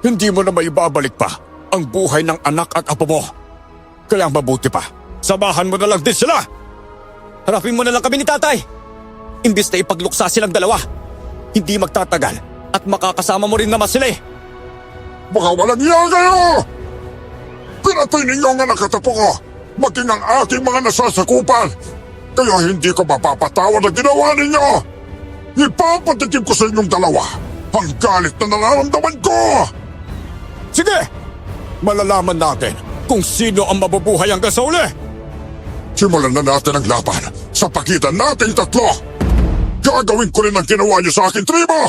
Hindi mo na maibabalik pa ang buhay ng anak at apo mo. Kaya mabuti pa, samahan mo na lang din sila. Harapin mo na lang kami ni Tatay. Imbis na ipagluksa silang dalawa, hindi magtatagal at makakasama mo rin naman sila eh. Baka walang iya kayo! Pinatay ninyo ang anak at apo ko, maging ang aking mga nasasakupan. Kaya hindi ko mapapatawad ang ginawa ninyo. Ipapatikim ko sa inyong dalawa ang galit na nararamdaman ko. Sige! Malalaman natin kung sino ang mabubuhay hanggang sa uli. Simulan na natin ang laban sa pagitan nating tatlo. Gagawin ko rin ang ginawa niyo sa aking tribo.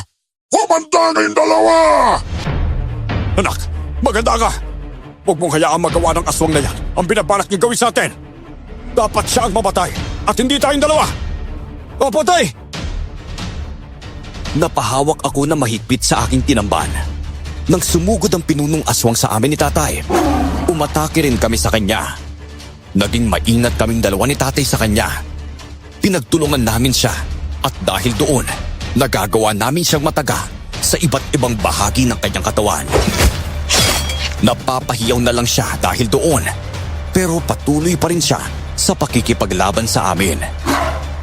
Humanda kayong dalawa! Anak, maganda ka. Huwag mong hayaang magawa ng aswang na yan ang binabalak niyo gawin sa atin. Dapat siya ang mamatay at hindi tayong dalawa. Opo, Tay! Napahawak ako na mahigpit sa aking tinamban. Nang sumugod ang pinunong aswang sa amin ni Tatay, umatake rin kami sa kanya. Naging maingat kaming dalawa ni Tatay sa kanya. Pinagtulungan namin siya at dahil doon, nagagawa namin siyang mataga sa iba't ibang bahagi ng kanyang katawan. Napapahiyaw na lang siya dahil doon, pero patuloy pa rin siya sa pakikipaglaban sa amin.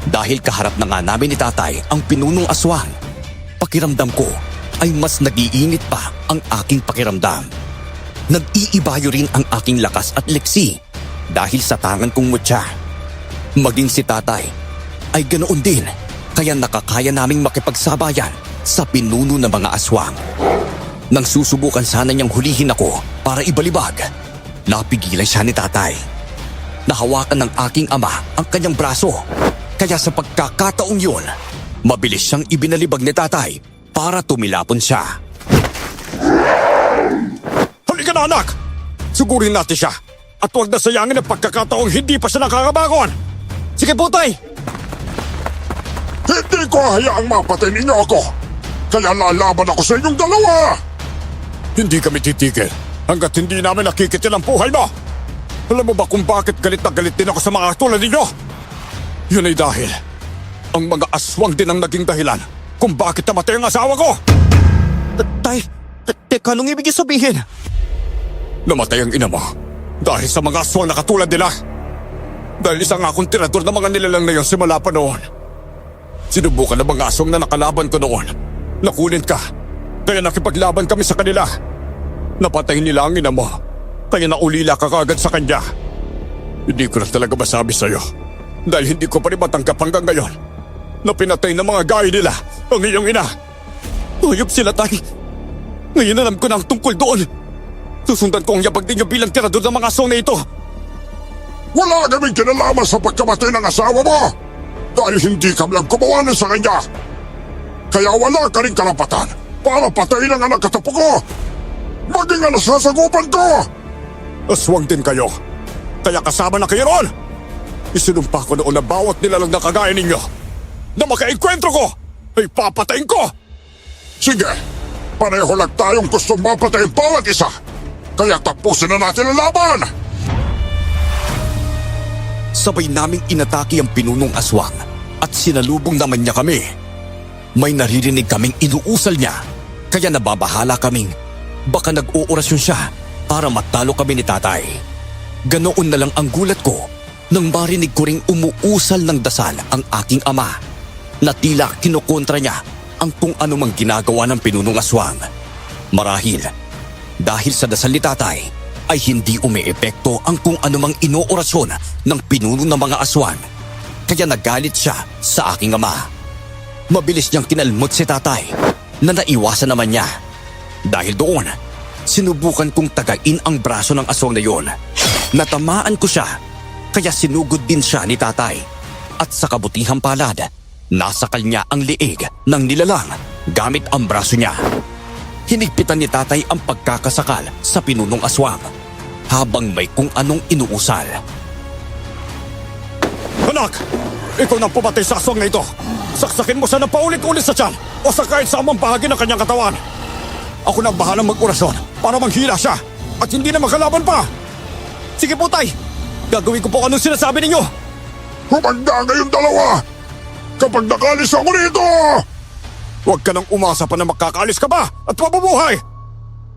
Dahil kaharap na nga namin ni Tatay ang pinunong aswang, pakiramdam ko ay mas nag-iinit pa ang aking pakiramdam. Nag-iibayo rin ang aking lakas at leksi dahil sa tangan kong mutya. Maging si Tatay ay ganoon din, kaya nakakaya naming makipagsabayan sa pinuno ng mga aswang. Nang susubukan sana niyang hulihin ako para ibalibag, napigilan siya ni Tatay. Nahawakan ng aking ama ang kanyang braso, kaya sa pagkakataong yun, mabilis siyang ibinalibag ni Tatay para tumilapon siya. Halika na, anak! Sugurin natin siya at huwag na sayangin ang pagkakataong hindi pa siya nakakabangon. Sige po, Tay! Hindi ko hayaang mapatay ninyo ako. Kaya lalaban ako sa inyong dalawa. Hindi kami titigil hanggat hindi namin nakikitil ang buhay mo. Alam mo ba kung bakit galit na galit din ako sa mga tulad ninyo? Yun ay dahil ang mga aswang din ang naging dahilan kung bakit namatay ang asawa ko. Tay, teka, anong ibig sabihin? Namatay ang ina mo dahil sa mga aswang na katulad nila. Dahil isang akong tirador ng mga nilalang na yun simula pa noon. Sinubukan ng mga aswang na nakalaban ko noon. Nakunin ka, kaya nakipaglaban kami sa kanila. Napatay nila ang ina mo, kaya naulila ka kagad sa kanya. Hindi ko na talaga masabi sa'yo dahil hindi ko pa rin matanggap hanggang ngayon na pinatay ng mga gaya nila ang iyong ina. Uyop sila, Tay. Ngayon alam ko na ang tungkol doon. Susundan ko ang yabag ninyo bilang tirador ng mga aswang na ito. Wala kaming kinalaman sa pagkamatay ng asawa mo dahil hindi kami ang kumawanan sa kanya. Kaya wala ka rin karapatan para patayin ang anak at apo ko. Maging ang nasasagupan ko. Aswang din kayo, kaya kasama na kayo roon. Isinumpa ko noon na bawat nilalang na kagaya ninyo na makaenkwentro ko ay papatayin ko! Sige, pareho lang tayong gustong mapatayin bawat isa. Kaya tapusin na natin ang laban! Sabay naming inatake ang pinunong aswang at sinalubong naman niya kami. May naririnig kaming inuusal niya, kaya nababahala kaming baka nag-uorasyon siya para matalo kami ni tatay. Ganoon na lang ang gulat ko nang marinig ko ring umuusal ng dasal ang aking ama na tila kinukontra niya ang kung anumang ginagawa ng pinunong aswang. Marahil, dahil sa dasal ni tatay, ay hindi umeepekto ang kung anumang inoorasyon ng pinuno ng mga aswang. Kaya nagalit siya sa aking ama. Mabilis niyang kinalmot si tatay na naiwasan naman niya. Dahil doon, sinubukan kong tagain ang braso ng aswang na yon. Natamaan ko siya, kaya sinugod din siya ni tatay. At sa kabutihang palad, nasakal niya ang liig ng nilalang gamit ang braso niya. Hinigpitan ni tatay ang pagkakasakal sa pinunong aswang habang may kung anong inuusal. Anak! Ikaw nang pumatay sa aswang na ito! Saksakin mo siya ng paulit-ulit sa tiyan o sa kahit sa amang bahagi ng kanyang katawan! Ako nang bahalang mag-orasyon para manghila siya at hindi na makalaban pa! Sige po, tay! Gagawin ko po anong sinasabi ninyo! Humanda kayong dalawa! Kapag nakalis ako rito! Huwag ka nang umasa pa na makakaalis ka ba at mabubuhay!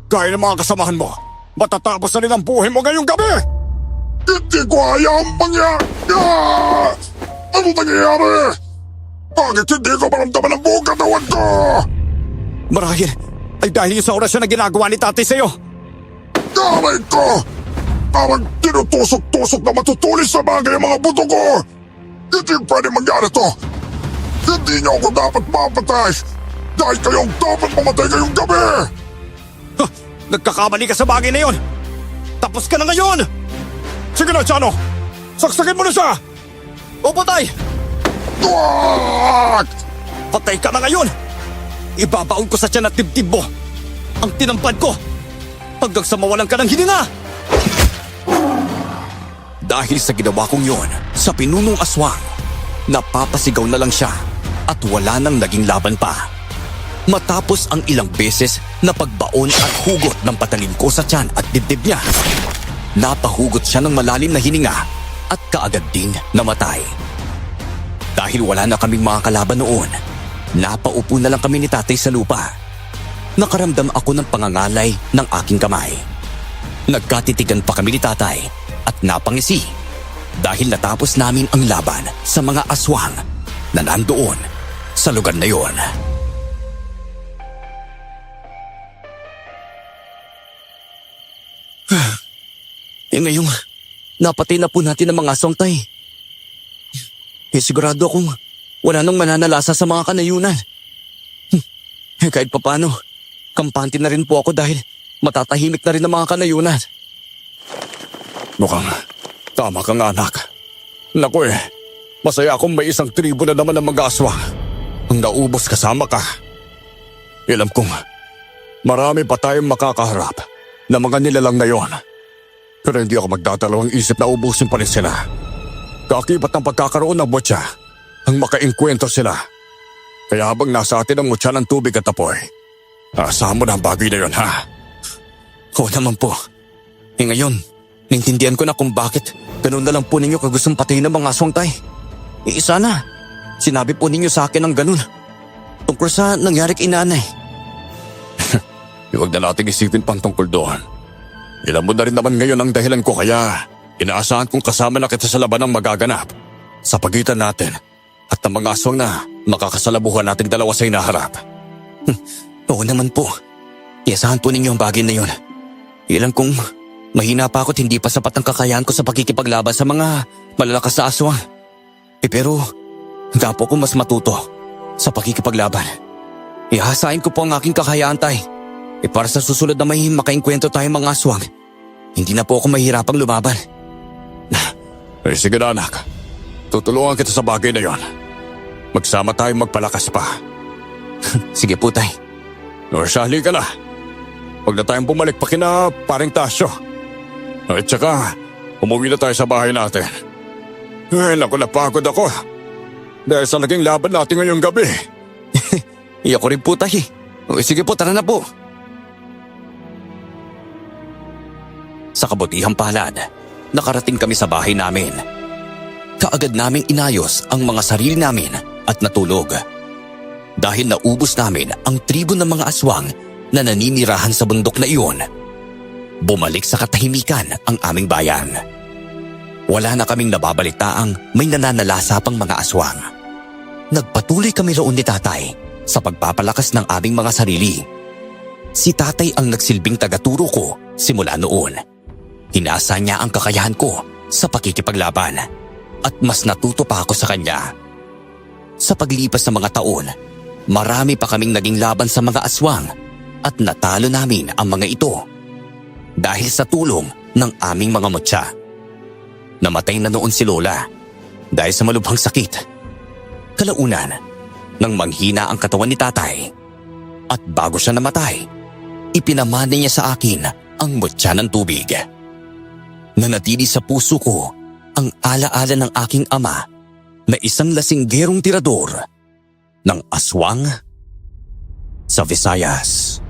Gaya ng mga kasamahan mo, matatapos na rin ang buhay mo ngayong gabi! Hindi ko hayaan mangyari! Ano nangyayari? Bakit hindi ko maramdaman ang buong katawan ko? Marahil ay dahil sa orasyon na ginagawa ni tatay sa'yo. Kamay ko! Parang tinutusok-tusok na matutulis sa bagay ang mga buto ko! Hindi pwede mangyari to! Hindi niyo ako dapat mapatay! Dahil kayong dapat mamatay ngayong gabi! Ha! Nagkakamali ka sa bagay na yon! Tapos ka na ngayon! Sige na, Chano! Saksakin mo na siya! Opo, tay! Tuwag! Patay ka na ngayon! Ibabaon ko sa tiyan at dibdib mo ang tinampad ko hanggang sa mawalan ka ng hininga! Dahil sa ginawa kong yon sa pinunong aswang, napapasigaw na lang siya at wala nang naging laban pa. Matapos ang ilang beses na pagbaon at hugot ng patalim ko sa tiyan at dibdib niya, napahugot siya ng malalim na hininga at kaagad ding namatay. Dahil wala na kaming mga kalaban noon, napaupo na lang kami ni tatay sa lupa. Nakaramdam ako ng pangangalay ng aking kamay. Nagkatitigan pa kami ni tatay at napangisi dahil natapos namin ang laban sa mga aswang na nandoon sa lugar na yon. Ngayong napatay na po natin ang mga aswang, tay. Sigurado akong wala nang mananalasa sa mga kanayunan. Kahit papano, kampante na rin po ako dahil matatahimik na rin ang mga kanayunan. Mukhang tama ka nga, anak. Naku masaya akong may isang tribo na naman ng mga aswang ang naubos kasama ka. Alam kong marami pa tayong makakaharap na mga nilalang ngayon. Pero hindi ako magdadalawang isip na ubusin pa rin sila. Kakibat ng pagkakaroon ng butya ang makainkwento sila. Kaya habang nasa atin ang mutya ng tubig at apoy, asahan mo na ang bagay na yun, ha? Oo naman po. Ngayon, naintindihan ko na kung bakit ganun na lang po ninyo kagustong patayin ng mga aswang, tay. Isa na, sinabi po ninyo sa akin ang ganun tungkol sa nangyari kay nanay. Huwag na nating isipin pang tungkol doon. Ilan mo na rin naman ngayon ang dahilan ko kaya inaasahan kong kasama na kita sa labanang magaganap sa pagitan natin at ng mga aswang na makakasalabuhan nating dalawa sa inaharap. Oo naman po. Iasahan po ninyo ang bagay na yun. Ilan kong mahina pa ako at hindi pa sapat ang kakayahan ko sa pakikipaglaban sa mga malalakas na aswang. Pero handa po ko mas matuto sa pakikipaglaban. Ihasain ko po ang aking kakayahan, tay. Para sa susunod na may makainkwento tayong mga aswang, hindi na po ako mahirapang lumaban. Sige na, anak. Tutulungan kita sa bagay na yon. Magsama tayong magpalakas pa. Sige po, tay. Sali ka na. Huwag na tayong bumalik pa kina paring Tasyo. At saka, umuwi na tayo sa bahay natin. Naku, napagod ako. Dahil sa naging laban natin ngayong gabi. Ako rin po, tay. O, sige po, tara na po. Sa kabutihang palad, nakarating kami sa bahay namin. Kaagad naming inayos ang mga sarili namin at natulog. Dahil naubos namin ang tribo ng mga aswang na naninirahan sa bundok na iyon, bumalik sa katahimikan ang aming bayan. Wala na kaming nababalitaang may nananalasa pang mga aswang. Nagpatuloy kami roon ni tatay sa pagpapalakas ng aming mga sarili. Si tatay ang nagsilbing tagaturo ko simula noon. Hinasa niya ang kakayahan ko sa pakikipaglaban at mas natuto pa ako sa kanya. Sa paglipas ng mga taon, marami pa kaming naging laban sa mga aswang at natalo namin ang mga ito dahil sa tulong ng aming mga mutya. Namatay na noon si Lola dahil sa malubhang sakit. Kalaunan, nang manghina ang katawan ni tatay at bago siya namatay, ipinamana niya sa akin ang mutya ng tubig. Nanatili sa puso ko ang alaala ng aking ama na isang lasinggerong tirador ng aswang sa Visayas.